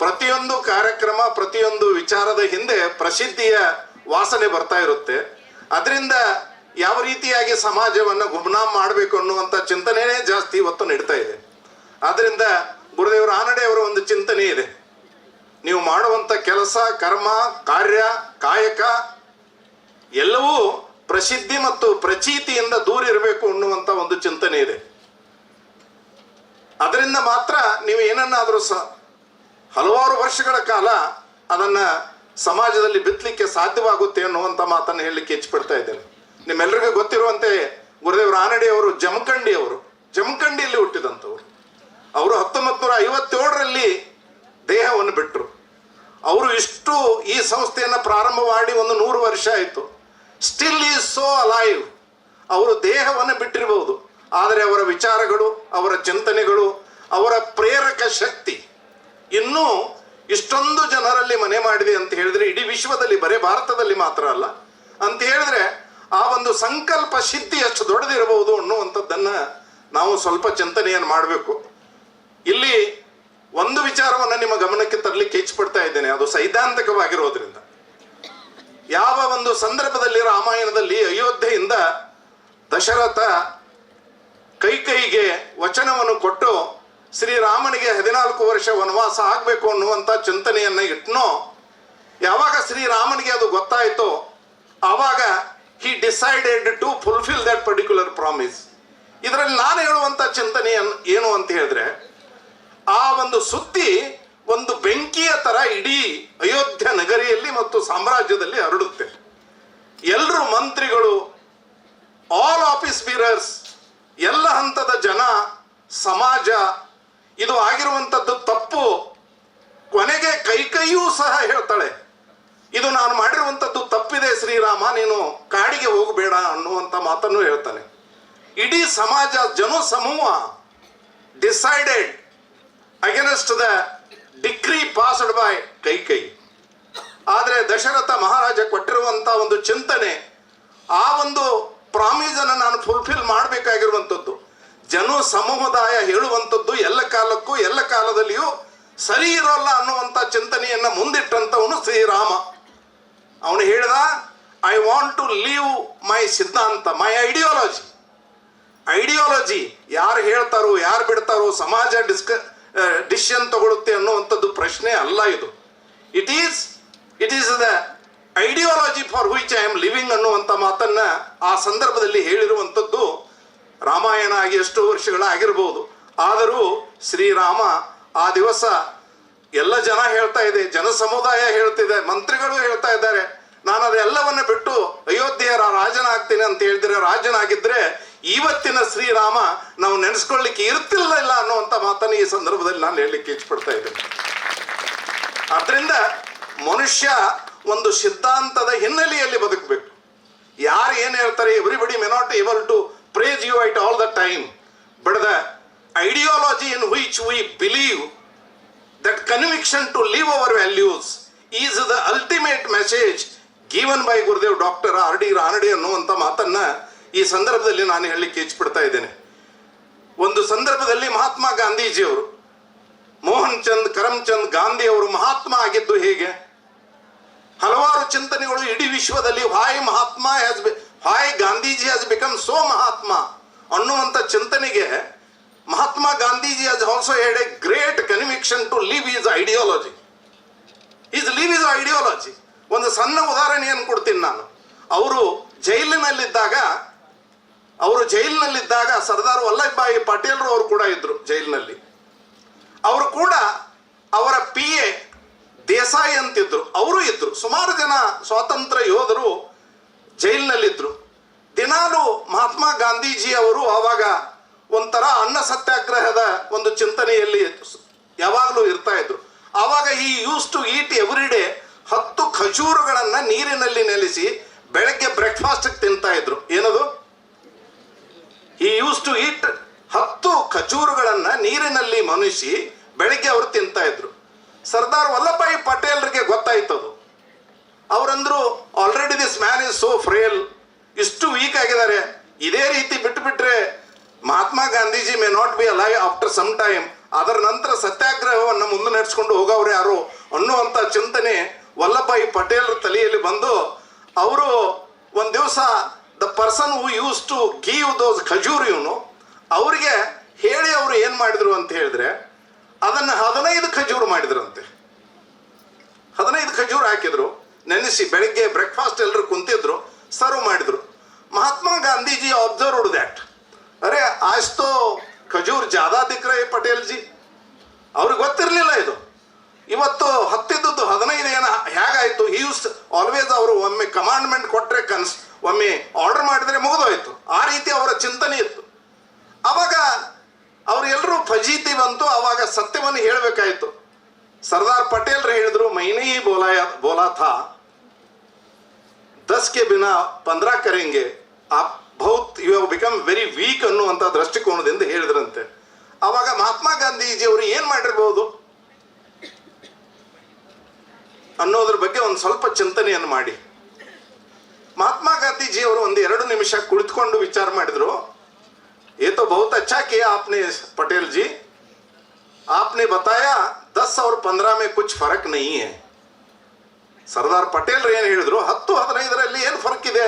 S5: ಪ್ರತಿಯೊಂದು ಕಾರ್ಯಕ್ರಮ, ಪ್ರತಿಯೊಂದು ವಿಚಾರದ ಹಿಂದೆ ಪ್ರಸಿದ್ಧಿಯ ವಾಸನೆ ಬರ್ತಾ ಇರುತ್ತೆ. ಅದರಿಂದ ಯಾವ ರೀತಿಯಾಗಿ ಸಮಾಜವನ್ನು ಗುಮ್ನಾಮ್ ಮಾಡಬೇಕು ಅನ್ನುವಂಥ ಚಿಂತನೆಯೇ ಜಾಸ್ತಿ ಇವತ್ತು ನಡೀತಾ ಇದೆ. ಆದ್ದರಿಂದ ಗುರುದೇವ್ ರಾನಡೆ ಅವರ ಒಂದು ಚಿಂತನೆ ಇದೆ, ನೀವು ಮಾಡುವಂಥ ಕೆಲಸ, ಕರ್ಮ, ಕಾರ್ಯ, ಕಾಯಕ ಎಲ್ಲವೂ ಪ್ರಸಿದ್ಧಿ ಮತ್ತು ಪ್ರಚೀತಿಯಿಂದ ದೂರ ಇರಬೇಕು ಅನ್ನುವಂಥ ಒಂದು ಚಿಂತನೆ ಇದೆ. ಅದರಿಂದ ಮಾತ್ರ ನೀವು ಏನನ್ನಾದರೂ ಹಲವಾರು ವರ್ಷಗಳ ಕಾಲ ಅದನ್ನು ಸಮಾಜದಲ್ಲಿ ಬಿತ್ತಲಿಕ್ಕೆ ಸಾಧ್ಯವಾಗುತ್ತೆ ಅನ್ನುವಂಥ ಮಾತನ್ನು ಹೇಳಲಿಕ್ಕೆ ಇಚ್ಛಪಡ್ತಾ ಇದ್ದೇನೆ. ನಿಮ್ಮೆಲ್ಲರಿಗೂ ಗೊತ್ತಿರುವಂತೆ ಗುರುದೇವ್ ರಾನಡೆ ಅವರು ಜಮಖಂಡಿಯಲ್ಲಿ ಹುಟ್ಟಿದಂಥವ್ರು. ಅವರು 1957ರಲ್ಲಿ ದೇಹವನ್ನು ಬಿಟ್ಟರು. ಅವರು ಇಷ್ಟು ಈ ಸಂಸ್ಥೆಯನ್ನು ಪ್ರಾರಂಭ ಮಾಡಿ ಒಂದು 100 ವರ್ಷ ಆಯಿತು. Still is so alive. ಅವರು ದೇಹವನ್ನು ಬಿಟ್ಟಿರಬಹುದು, ಆದರೆ ಅವರ ವಿಚಾರಗಳು, ಅವರ ಚಿಂತನೆಗಳು, ಅವರ ಪ್ರೇರಕ ಶಕ್ತಿ ಇನ್ನೂ ಇಷ್ಟೊಂದು ಜನರಲ್ಲಿ ಮನೆ ಮಾಡಿದೆ ಅಂತ ಹೇಳಿದ್ರೆ, ಇಡೀ ವಿಶ್ವದಲ್ಲಿ, ಬರೇ ಭಾರತದಲ್ಲಿ ಮಾತ್ರ ಅಲ್ಲ ಅಂತ ಹೇಳಿದ್ರೆ, ಆ ಒಂದು ಸಂಕಲ್ಪ ಸಿದ್ಧಿ ಎಷ್ಟು ದೊಡ್ಡದಿರಬಹುದು ಅನ್ನುವಂಥದ್ದನ್ನು ನಾವು ಸ್ವಲ್ಪ ಚಿಂತನೆಯನ್ನು ಮಾಡಬೇಕು. ಇಲ್ಲಿ ಒಂದು ವಿಚಾರವನ್ನು ನಿಮ್ಮ ಗಮನಕ್ಕೆ ತರಲಿಕ್ಕೆ ಇಚ್ಛಪಡ್ತಾ ಇದ್ದೇನೆ, ಅದು ಸೈದ್ಧಾಂತಿಕವಾಗಿರೋದ್ರಿಂದ. ಯಾವ ಒಂದು ಸಂದರ್ಭದಲ್ಲಿ ರಾಮಾಯಣದಲ್ಲಿ ಅಯೋಧ್ಯೆಯಿಂದ ದಶರಥ ಕೈಕೈಗೆ ವಚನವನ್ನು ಕೊಟ್ಟು ಶ್ರೀರಾಮನಿಗೆ 14 ವರ್ಷ ವನವಾಸ ಆಗಬೇಕು ಅನ್ನುವಂಥ ಚಿಂತನೆಯನ್ನು ಇಟ್ನೋ, ಯಾವಾಗ ಶ್ರೀರಾಮನಿಗೆ ಅದು ಗೊತ್ತಾಯಿತೋ ಆವಾಗ he decided to fulfill that particular promise. ಇದರಲ್ಲಿ ನಾನು ಹೇಳುವಂಥ ಚಿಂತನೆ ಏನು ಅಂತ ಹೇಳಿದ್ರೆ, ಆ ಒಂದು ಸುದ್ದಿ ಒಂದು ಬೆಂಕಿಯ ಥರ ಇಡೀ ಅಯೋಧ್ಯ ನಗರಿಯಲ್ಲಿ ಮತ್ತು ಸಾಮ್ರಾಜ್ಯದಲ್ಲಿ ಹರಡುತ್ತೆ. ಎಲ್ಲರೂ ಮಂತ್ರಿಗಳು, ಆಲ್ ಆಫೀಸ್ ಬೀರರ್ಸ್, ಎಲ್ಲ ಹಂತದ ಜನ, ಸಮಾಜ ಇದು ಆಗಿರುವಂಥದ್ದು ತಪ್ಪು. ಕೊನೆಗೆ ಕೈಕೈಯೂ ಸಹ ಹೇಳ್ತಾಳೆ, ಇದು ನಾನು ಮಾಡಿರುವಂಥದ್ದು ತಪ್ಪಿದೆ ಶ್ರೀರಾಮ, ನೀನು ಕಾಡಿಗೆ ಹೋಗಬೇಡ ಅನ್ನುವಂಥ ಮಾತನ್ನು ಹೇಳ್ತಾನೆ. ಇಡೀ ಸಮಾಜ, ಜನ ಸಮೂಹ decided against the decree passed by Kaikai. ಆದರೆ ದಶರಥ ಮಹಾರಾಜ ಕೊಟ್ಟಿರುವಂಥ ಒಂದು ಚಿಂತನೆ, ಆ ಒಂದು ಪ್ರಾಮಿಸನ್ನು ನಾನು ಫುಲ್ಫಿಲ್ ಮಾಡಬೇಕಾಗಿರುವಂಥದ್ದು, ಜನ ಸಮುದಾಯ ಹೇಳುವಂಥದ್ದು ಎಲ್ಲ ಕಾಲಕ್ಕೂ ಎಲ್ಲ ಕಾಲದಲ್ಲಿಯೂ ಸರಿ ಇರೋಲ್ಲ ಅನ್ನುವಂಥ ಚಿಂತನೆಯನ್ನು ಮುಂದಿಟ್ಟಂಥವನು ಶ್ರೀರಾಮ. ಅವನು ಹೇಳಿದ, I want to leave my ಸಿದ್ಧಾಂತ, ಮೈ ಐಡಿಯಾಲಜಿ. ಯಾರು ಹೇಳ್ತಾರೋ ಯಾರು ಬಿಡ್ತಾರೋ, ಸಮಾಜ ಡಿಸಿಷನ್ ತಗೊಳುತ್ತೆ ಅನ್ನುವಂಥದ್ದು ಪ್ರಶ್ನೆ ಅಲ್ಲ ಇದು. It is the ideology for which I am living ಅನ್ನುವಂಥ ಮಾತನ್ನು ಆ ಸಂದರ್ಭದಲ್ಲಿ ಹೇಳಿರುವಂಥದ್ದು. ರಾಮಾಯಣ ಆಗಿ ಎಷ್ಟು ವರ್ಷಗಳಾಗಿರ್ಬೋದು, ಆದರೂ ಶ್ರೀರಾಮ ಆ ದಿವಸ ಎಲ್ಲ ಜನ ಹೇಳ್ತಾ ಇದೆ, ಜನ ಸಮುದಾಯ ಹೇಳ್ತಿದೆ, ಮಂತ್ರಿಗಳು ಹೇಳ್ತಾ ಇದ್ದಾರೆ, ನಾನು ಅದೆಲ್ಲವನ್ನು ಬಿಟ್ಟು ಅಯೋಧ್ಯೆಯ ರಾಜನಾಗ್ತೀನಿ ಅಂತ ಹೇಳಿದ್ರೆ, ರಾಜನಾಗಿದ್ದರೆ ಇವತ್ತಿನ ಶ್ರೀರಾಮ ನಾವು ನೆನೆಸ್ಕೊಳ್ಳಿಕ್ಕೆ ಇರ್ತಿಲ್ಲ ಅನ್ನುವಂಥ ಮಾತನ್ನು ಈ ಸಂದರ್ಭದಲ್ಲಿ ನಾನು ಹೇಳಲಿಕ್ಕೆ ಇಚ್ಛಪಡ್ತಾ ಇದ್ದೇನೆ. ಅದರಿಂದ ಮನುಷ್ಯ ಒಂದು ಸಿದ್ಧಾಂತದ ಹಿನ್ನೆಲೆಯಲ್ಲಿ ಬದುಕಬೇಕು. ಯಾರು ಏನು ಹೇಳ್ತಾರೆ, everybody may not able to praise you at all the time, but the ideology in which we believe, that conviction to live our values is the ultimate message given by Gurudev Dr. R.D. Ranade ಅನ್ನುವಂಥ ಮಾತನ್ನ ಈ ಸಂದರ್ಭದಲ್ಲಿ ನಾನು ಹೇಳಲಿಕ್ಕೆ ಇಚ್ಛಪಡ್ತಾ ಇದ್ದೇನೆ. ಒಂದು ಸಂದರ್ಭದಲ್ಲಿ ಮಹಾತ್ಮ ಗಾಂಧೀಜಿಯವರು, ಮೋಹನ್ ಚಂದ್ ಕರಮ್ಚಂದ್ ಗಾಂಧಿ ಅವರು ಮಹಾತ್ಮ ಆಗಿದ್ದು ಹೇಗೆ? ಹಲವಾರು ಚಿಂತನೆಗಳು ಇಡೀ ವಿಶ್ವದಲ್ಲಿ why Gandhiji has become so Mahatma ಅನ್ನುವಂಥ ಚಿಂತನೆಗೆ Mahatma Gandhiji has also had a great conviction to live his ideology. ಒಂದು ಸಣ್ಣ ಉದಾಹರಣೆಯನ್ನು ಕೊಡ್ತೀನಿ ನಾನು. ಅವರು ಜೈಲಿನಲ್ಲಿದ್ದಾಗ ಸರ್ದಾರ್ ವಲ್ಲಭಭಾಯಿ ಪಟೇಲ್ರು ಅವರು ಕೂಡ ಇದ್ರು ಜೈಲಿನಲ್ಲಿ. ಅವರು ಕೂಡ ಅವರ PA ದೇಸಾಯಿ ಅಂತಿದ್ರು, ಅವರು ಇದ್ರು. ಸುಮಾರು ಜನ ಸ್ವಾತಂತ್ರ್ಯ ಯೋಧರು ಜೈಲಿನಲ್ಲಿದ್ದರು. ದಿನಾಲು ಮಹಾತ್ಮ ಗಾಂಧೀಜಿ ಅವರು ಆವಾಗ ಒಂಥರ ಅನ್ನ ಸತ್ಯಾಗ್ರಹದ ಒಂದು ಚಿಂತನೆಯಲ್ಲಿ ಯಾವಾಗಲೂ ಇರ್ತಾ ಇದ್ರು. ಆವಾಗ ಈ use to eat every day 10 ಖಜೂರುಗಳನ್ನು ನೀರಿನಲ್ಲಿ ನೆಲೆಸಿ ಬೆಳಗ್ಗೆ ಬ್ರೇಕ್ಫಾಸ್ಟ್ಗೆ ತಿಂತಾ ಇದ್ರು. ಏನದು? ಈ ಯೂಸ್ ಟು ಈಟ್ 10 ಖಜೂರುಗಳನ್ನು ನೀರಿನಲ್ಲಿ ಮನುಷ್ಯ ಬೆಳಗ್ಗೆ ಅವರು ತಿಂತಾ ಇದ್ರು. ಸರ್ದಾರ್ ವಲ್ಲಭಭಾಯಿ ಪಟೇಲ್ರಿಗೆ ಗೊತ್ತಾಯ್ತದು. ಅವರಂದ್ರು, already this man is so frail, ಇಷ್ಟು ವೀಕ್ ಆಗಿದ್ದಾರೆ, ಇದೇ ರೀತಿ ಬಿಟ್ಟುಬಿಟ್ರೆ Mahatma Gandhiji may not be alive after some time, ಅದರ ನಂತರ ಸತ್ಯಾಗ್ರಹವನ್ನು ಮುಂದೆ ನಡೆಸ್ಕೊಂಡು ಹೋಗೋರು ಯಾರು ಅನ್ನುವಂಥ ಚಿಂತನೆ ವಲ್ಲಭಭಾಯಿ ಪಟೇಲ್ರ ತಲೆಯಲ್ಲಿ ಬಂದು, ಅವರು ಒಂದು ದಿವಸ the person who used to give those khajur ಅವರಿಗೆ ಹೇಳಿ ಅವರು ಏನು ಮಾಡಿದ್ರು ಅಂತ ಹೇಳಿದ್ರೆ, ಅದನ್ನು 15 ಖಜೂರು ಮಾಡಿದ್ರಂತೆ. 15 ಖಜೂರು ಹಾಕಿದ್ರು, ನೆನೆಸಿ ಬೆಳಿಗ್ಗೆ ಬ್ರೇಕ್ಫಾಸ್ಟ್ ಎಲ್ಲರೂ ಕುಂತಿದ್ರು, ಸರ್ವ್ ಮಾಡಿದ್ರು. ಮಹಾತ್ಮ ಗಾಂಧೀಜಿ ಅಬ್ಸರ್ವ್ಡ್ ದ್ಯಾಟ್, ಅರೆ ಆಜ್ ತೋ ಖಜೂರ್ ಜಾದಾ ದಿಕ್ ರಹೆ ಪಟೇಲ್ ಜಿ. ಅವ್ರಿಗೆ ಗೊತ್ತಿರಲಿಲ್ಲ ಇದು. ಇವತ್ತು 10 15 ಏನ ಹೇಗಾಯ್ತು? ಯೂಸ್ ಆಲ್ವೇಸ್ ಅವರು ಒಮ್ಮೆ ಕಮಾಂಡ್ಮೆಂಟ್ ಕೊಟ್ಟರೆ ಒಮ್ಮೆ ಆರ್ಡರ್ ಮಾಡಿದರೆ ಮುಗಿದೋಯ್ತು. ಆ ರೀತಿ ಅವರ ಚಿಂತನೆ ಇತ್ತು. ಅವಾಗ ಅವರೆಲ್ಲರೂ ಫಜೀತಿ ಬಂತು. ಅವಾಗ ಸತ್ಯವನ್ನು ಹೇಳಬೇಕಾಯ್ತು. ಸರ್ದಾರ್ ಪಟೇಲ್ರು ಹೇಳಿದ್ರು, ಮೈನೇ ಹಿ ಬೋಲಾ ಥಾ 10 के बिना 15 करेंगे, आप बहुत you have become very weak ಅನ್ನುವಂಥ ದೃಷ್ಟಿಕೋನದಿಂದ ಹೇಳಿದ್ರಂತೆ. ಆವಾಗ ಮಹಾತ್ಮ ಗಾಂಧೀಜಿ ಅವರು ಏನು ಮಾಡಿರ್ಬೋದು ಅನ್ನೋದ್ರ ಬಗ್ಗೆ ಒಂದು ಸ್ವಲ್ಪ ಚಿಂತನೆಯನ್ನು ಮಾಡಿ. ಮಹಾತ್ಮ ಗಾಂಧೀಜಿ ಅವರು ಒಂದು 2 ನಿಮಿಷ ಕುಳಿತುಕೊಂಡು ವಿಚಾರ ಮಾಡಿದ್ರು. ये तो बहुत अच्छा किया आपने पटेल जी, आपने बताया 10 और 15 में कुछ फर्क नहीं है. ಸರ್ದಾರ್ ಪಟೇಲ್ ಏನು ಹೇಳಿದ್ರು, 10 15ರಲ್ಲಿ ಏನು ಫರ್ಕ್ ಇದೆ?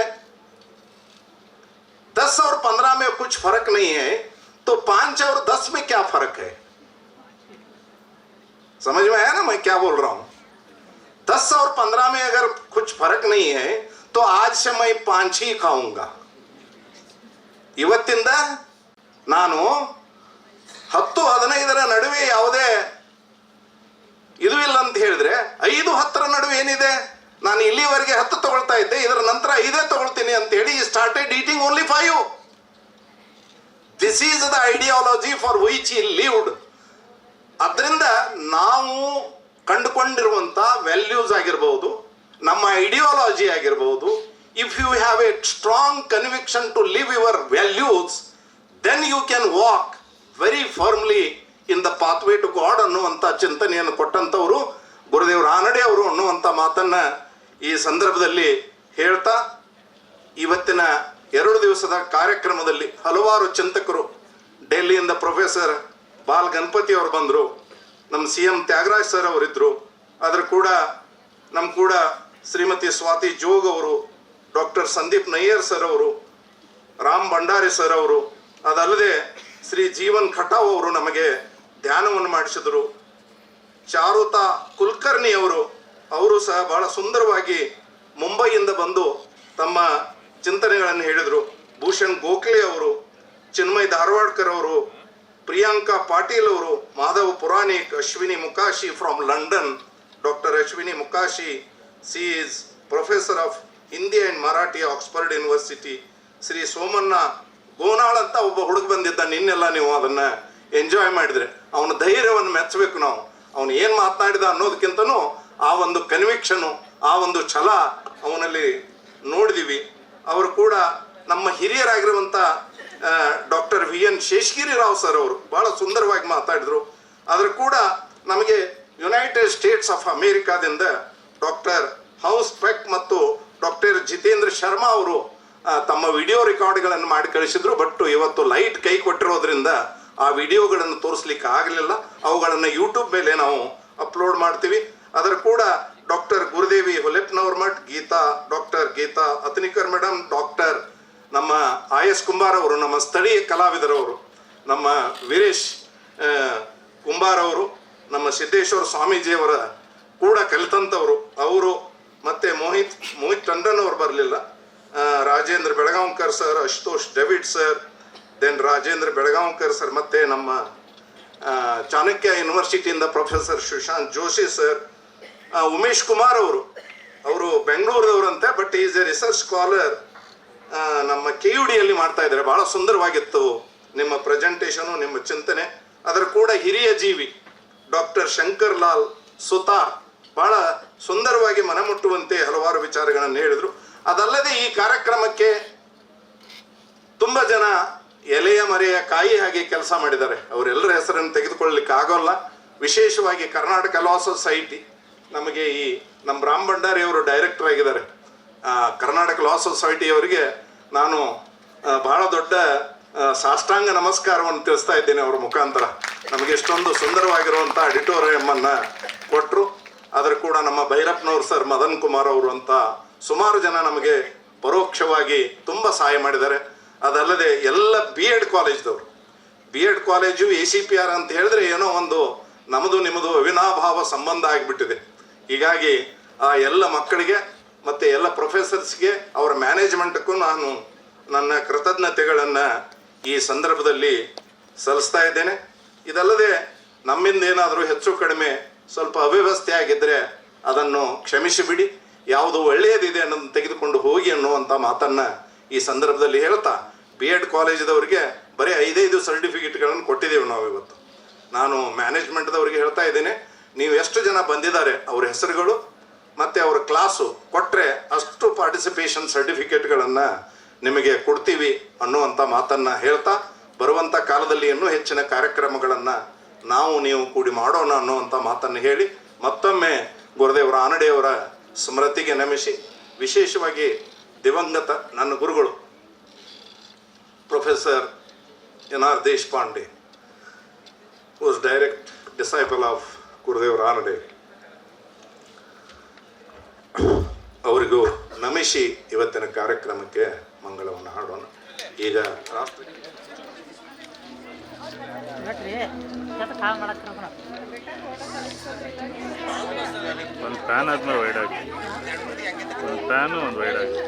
S5: 10 और 15 में कुछ फर्क नहीं है, तो 5 और 10 में क्या फर्क है? समझ में आया ना मैं क्या बोल रहा हूं? 10 और 15 में अगर कुछ फर्क नहीं है, तो आज से मैं 5 ही खाऊंगा. ಇವತ್ತಿಂದ ನಾನು 10 15ರ ನಡುವೆ ಯಾವುದೇ ಇದು ಇಲ್ಲ ಅಂತ ಹೇಳಿದ್ರೆ, 5 10ರ ನಡುವೆ ಏನಿದೆ? ನಾನು ಇಲ್ಲಿವರೆಗೆ 10 ತಗೊಳ್ತಾ ಇದ್ದೆ, ಇದರ ನಂತರ 5 ತಗೊಳ್ತೀನಿ ಅಂತ ಹೇಳಿ started eating only 5. This is the ideology for which he lived. ಅದರಿಂದ ನಾವು ಕಂಡುಕೊಂಡಿರುವಂಥ ವ್ಯಾಲ್ಯೂಸ್ ಆಗಿರ್ಬೋದು, ನಮ್ಮ ಐಡಿಯಾಲಜಿ ಆಗಿರ್ಬೋದು, if you have a strong conviction to live your values, then you can walk very firmly in the pathway to God ಅನ್ನುವಂಥ ಚಿಂತನೆಯನ್ನು ಕೊಟ್ಟಂಥವರು ಗುರುದೇವ್ ರಾನಡೆ ಅವರು ಅನ್ನುವಂಥ ಮಾತನ್ನು ಈ ಸಂದರ್ಭದಲ್ಲಿ ಹೇಳ್ತಾ, ಇವತ್ತಿನ 2 ದಿವಸದ ಕಾರ್ಯಕ್ರಮದಲ್ಲಿ ಹಲವಾರು ಚಿಂತಕರು, ಡೆಲ್ಲಿಯಿಂದ ಪ್ರೊಫೆಸರ್ ಬಾಲ್ ಗಣಪತಿ ಅವರು ಬಂದರು, ನಮ್ಮ CM ತ್ಯಾಗರಾಜ್ ಸರ್ ಅವರಿದ್ದರು, ಅದರ ಕೂಡ ನಮ್ಮ ಕೂಡ ಶ್ರೀಮತಿ ಸ್ವಾತಿ ಜೋಗ್ ಅವರು, ಡಾಕ್ಟರ್ ಸಂದೀಪ್ ನಯ್ಯರ್ ಸರ್ ಅವರು, ರಾಮ್ ಭಂಡಾರಿ ಸರ್ ಅವರು, ಅದಲ್ಲದೆ ಶ್ರೀ ಜೀವನ್ ಖಟಾವ್ ಅವರು ನಮಗೆ ಧ್ಯಾನವನ್ನು ಮಾಡಿಸಿದರು. ಚಾರುತಾ ಕುಲಕರ್ಣಿ ಅವರು ಸಹ ಬಹಳ ಸುಂದರವಾಗಿ ಮುಂಬೈಯಿಂದ ಬಂದು ತಮ್ಮ ಚಿಂತನೆಗಳನ್ನು ಹೇಳಿದರು. ಭೂಷಣ್ ಗೋಖಲೆ ಅವರು, ಚಿನ್ಮಯ್ ಧಾರವಾಡ್ಕರ್ ಅವರು, ಪ್ರಿಯಾಂಕಾ ಪಾಟೀಲ್ ಅವರು, Madhav Puranik, Ashwini Mukashi from London, doctor Ashwini Mukashi, she is professor of Hindi and Marathi Oxford University, Shri Somanna Gonal ಅಂತ ಒಬ್ಬ ಹುಡುಗ ಬಂದಿದ್ದ, ನಿನ್ನೆಲ್ಲ ನೀವು ಅದನ್ನು ಎಂಜಾಯ್ ಮಾಡಿದರೆ ಅವನ ಧೈರ್ಯವನ್ನು ಮೆಚ್ಚಬೇಕು ನಾವು. ಅವನು ಏನು ಮಾತನಾಡಿದ ಅನ್ನೋದಕ್ಕಿಂತನೂ ಆ ಒಂದು ಕನ್ವಿಕ್ಷನು, ಆ ಒಂದು ಛಲ ಅವನಲ್ಲಿ ನೋಡಿದೀವಿ. ಅವರು ಕೂಡ ನಮ್ಮ ಹಿರಿಯರಾಗಿರುವಂಥ doctor VN Seshagiri Rao sir ಅವರು ಭಾಳ ಸುಂದರವಾಗಿ ಮಾತಾಡಿದರು. ಆದರೂ ಕೂಡ ನಮಗೆ ಯುನೈಟೆಡ್ ಸ್ಟೇಟ್ಸ್ ಆಫ್ ಅಮೇರಿಕಾದಿಂದ ಡಾಕ್ಟರ್ ಹೌಸ್ ಪೆಕ್ ಮತ್ತು ಡಾಕ್ಟರ್ ಜಿತೇಂದ್ರ ಶರ್ಮಾ ಅವರು ತಮ್ಮ ವಿಡಿಯೋ ರೆಕಾರ್ಡ್ಗಳನ್ನು ಮಾಡಿ ಕಳಿಸಿದ್ರು. ಬಟ್ ಇವತ್ತು ಲೈಟ್ ಕೈ ಕೊಟ್ಟಿರೋದ್ರಿಂದ ಆ ವಿಡಿಯೋಗಳನ್ನು ತೋರಿಸ್ಲಿಕ್ಕೆ ಆಗಲಿಲ್ಲ. ಅವುಗಳನ್ನು ಯೂಟ್ಯೂಬ್ ಮೇಲೆ ನಾವು ಅಪ್ಲೋಡ್ ಮಾಡ್ತೀವಿ. ಅದರ ಕೂಡ ಡಾಕ್ಟರ್ ಗುರುದೇವಿ ಹೊಲೆಪ್ನವ್ರ Math, doctor Geeta Athanikar madam, doctor ನಮ್ಮ IS ಕುಂಬಾರ್ ಅವರು, ನಮ್ಮ ಸ್ಥಳೀಯ ಕಲಾವಿದರವರು, ನಮ್ಮ ವೀರೇಶ್ ಕುಂಬಾರ್ ಅವರು, ನಮ್ಮ ಸಿದ್ದೇಶ್ವರ ಸ್ವಾಮೀಜಿಯವರ ಕೂಡ ಕಲಿತಂಥವರು ಅವರು, ಮತ್ತು ಮೋಹಿತ್ ಟಂಡನ್ ಅವರು ಬರಲಿಲ್ಲ, Rajendra Belgaonkar sir, Ashutosh David sir, then Rajendra Belgaonkar sir, ಮತ್ತು ನಮ್ಮ ಚಾಣಕ್ಯ ಯೂನಿವರ್ಸಿಟಿಯಿಂದ ಪ್ರೊಫೆಸರ್ ಸುಶಾಂತ್ ಜೋಶಿ ಸರ್, ಉಮೇಶ್ ಕುಮಾರ್ ಅವರು ಬೆಂಗಳೂರದವರಂತೆ, but is a research scholar, ನಮ್ಮ KUDಯಲ್ಲಿ ಮಾಡ್ತಾ ಇದ್ದಾರೆ. ಭಾಳ ಸುಂದರವಾಗಿತ್ತು ನಿಮ್ಮ ಪ್ರೆಸೆಂಟೇಷನು, ನಿಮ್ಮ ಚಿಂತನೆ. ಅದರ ಕೂಡ ಹಿರಿಯ ಜೀವಿ ಡಾಕ್ಟರ್ ಶಂಕರ್ ಲಾಲ್ ಸುತಾರ್ ಭಾಳ ಸುಂದರವಾಗಿ ಮನಮುಟ್ಟುವಂತೆ ಹಲವಾರು ವಿಚಾರಗಳನ್ನು ಹೇಳಿದರು. ಅದಲ್ಲದೆ ಈ ಕಾರ್ಯಕ್ರಮಕ್ಕೆ ತುಂಬ ಜನ ಎಲೆಯ ಮರೆಯ ಕಾಯಿ ಹಾಗೆ ಕೆಲಸ ಮಾಡಿದ್ದಾರೆ. ಅವರೆಲ್ಲರ ಹೆಸರನ್ನು ತೆಗೆದುಕೊಳ್ಳಲಿಕ್ಕೆ ಆಗೋಲ್ಲ. ವಿಶೇಷವಾಗಿ ಕರ್ನಾಟಕ ಲಾ ಸೊಸೈಟಿ, ನಮಗೆ ಈ ನಮ್ಮ ರಾಮ್ ಭಂಡಾರಿ ಅವರು ಡೈರೆಕ್ಟರ್ ಆಗಿದ್ದಾರೆ. ಕರ್ನಾಟಕ ಲಾ ಸೊಸೈಟಿಯವರಿಗೆ ನಾನು ಬಹಳ ದೊಡ್ಡ ಸಾಷ್ಟಾಂಗ ನಮಸ್ಕಾರವನ್ನು ತಿಳಿಸ್ತಾ ಇದ್ದೇನೆ. ಅವರ ಮುಖಾಂತರ ನಮಗೆ ಎಷ್ಟೊಂದು ಸುಂದರವಾಗಿರುವಂಥ ಆಡಿಟೋರಿಯಮನ್ನು ಕೊಟ್ಟರು. ಅದರ ಕೂಡ ನಮ್ಮ ಭೈರಪ್ಪನವ್ರು ಸರ್, ಮದನ್ ಕುಮಾರ್ ಅವರು ಅಂತ ಸುಮಾರು ಜನ ನಮಗೆ ಪರೋಕ್ಷವಾಗಿ ತುಂಬ ಸಹಾಯ ಮಾಡಿದ್ದಾರೆ. ಅದಲ್ಲದೆ ಎಲ್ಲ B.Ed ಕಾಲೇಜ್ದವರು, B.Ed ಕಾಲೇಜು ACPR ಅಂತ ಹೇಳಿದ್ರೆ ಏನೋ ಒಂದು ನಮ್ಮದು ನಿಮ್ಮದು ಅವಿನಾಭಾವ ಸಂಬಂಧ ಆಗಿಬಿಟ್ಟಿದೆ. ಹೀಗಾಗಿ ಆ ಎಲ್ಲ ಮಕ್ಕಳಿಗೆ ಮತ್ತು ಎಲ್ಲ ಪ್ರೊಫೆಸರ್ಸ್ಗೆ, ಅವರ ಮ್ಯಾನೇಜ್ಮೆಂಟ್ಗೂ ನಾನು ನನ್ನ ಕೃತಜ್ಞತೆಗಳನ್ನು ಈ ಸಂದರ್ಭದಲ್ಲಿ ಸಲ್ಲಿಸ್ತಾ ಇದ್ದೇನೆ. ಇದಲ್ಲದೆ ನಮ್ಮಿಂದ ಏನಾದರೂ ಹೆಚ್ಚು ಕಡಿಮೆ ಸ್ವಲ್ಪ ಅವ್ಯವಸ್ಥೆ ಆಗಿದ್ದರೆ ಅದನ್ನು ಕ್ಷಮಿಸಿಬಿಡಿ. ಯಾವುದು ಒಳ್ಳೆಯದಿದೆ ಅನ್ನೋದನ್ನು ತೆಗೆದುಕೊಂಡು ಹೋಗಿ ಅನ್ನುವಂಥ ಮಾತನ್ನು ಈ ಸಂದರ್ಭದಲ್ಲಿ ಹೇಳ್ತಾ, B.Ed ಕಾಲೇಜದವರಿಗೆ ಬರೀ 5 ಸರ್ಟಿಫಿಕೇಟ್ಗಳನ್ನು ಕೊಟ್ಟಿದ್ದೇವೆ ನಾವು ಇವತ್ತು. ನಾನು ಮ್ಯಾನೇಜ್ಮೆಂಟ್ದವ್ರಿಗೆ ಹೇಳ್ತಾ ಇದ್ದೇನೆ, ನೀವು ಎಷ್ಟು ಜನ ಬಂದಿದ್ದಾರೆ ಅವ್ರ ಹೆಸರುಗಳು ಮತ್ತು ಅವ್ರ ಕ್ಲಾಸು ಕೊಟ್ಟರೆ ಅಷ್ಟು ಪಾರ್ಟಿಸಿಪೇಷನ್ ಸರ್ಟಿಫಿಕೇಟ್ಗಳನ್ನು ನಿಮಗೆ ಕೊಡ್ತೀವಿ ಅನ್ನುವಂಥ ಮಾತನ್ನು ಹೇಳ್ತಾ, ಬರುವಂಥ ಕಾಲದಲ್ಲಿ ಇನ್ನೂ ಹೆಚ್ಚಿನ ಕಾರ್ಯಕ್ರಮಗಳನ್ನು ನಾವು ನೀವು ಕೂಡಿ ಮಾಡೋಣ ಅನ್ನುವಂಥ ಮಾತನ್ನು ಹೇಳಿ, ಮತ್ತೊಮ್ಮೆ ಗುರುದೇವ್ ರಾನಡೆಯವರ ಸ್ಮೃತಿಗೆ ನಮಿಸಿ, ವಿಶೇಷವಾಗಿ ದಿವಂಗತ ನನ್ನ ಗುರುಗಳು professor NR Deshpande, was direct disciple of Gurudev Ranade, ಅವರಿಗೂ ನಮಿಸಿ ಇವತ್ತಿನ ಕಾರ್ಯಕ್ರಮಕ್ಕೆ ಮಂಗಳವನ್ನು ಹಾಡೋಣ. ಈಗ
S6: ಒಂದು ಪ್ಯಾನ್ ಆದ್ಮೇಲೆ ವೈಡ್ ಆಗಿ, ಒಂದು ಪ್ಯಾನು ಒಂದು ವೈಡ್ ಆಗಿ.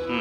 S6: ಹ್ಞೂ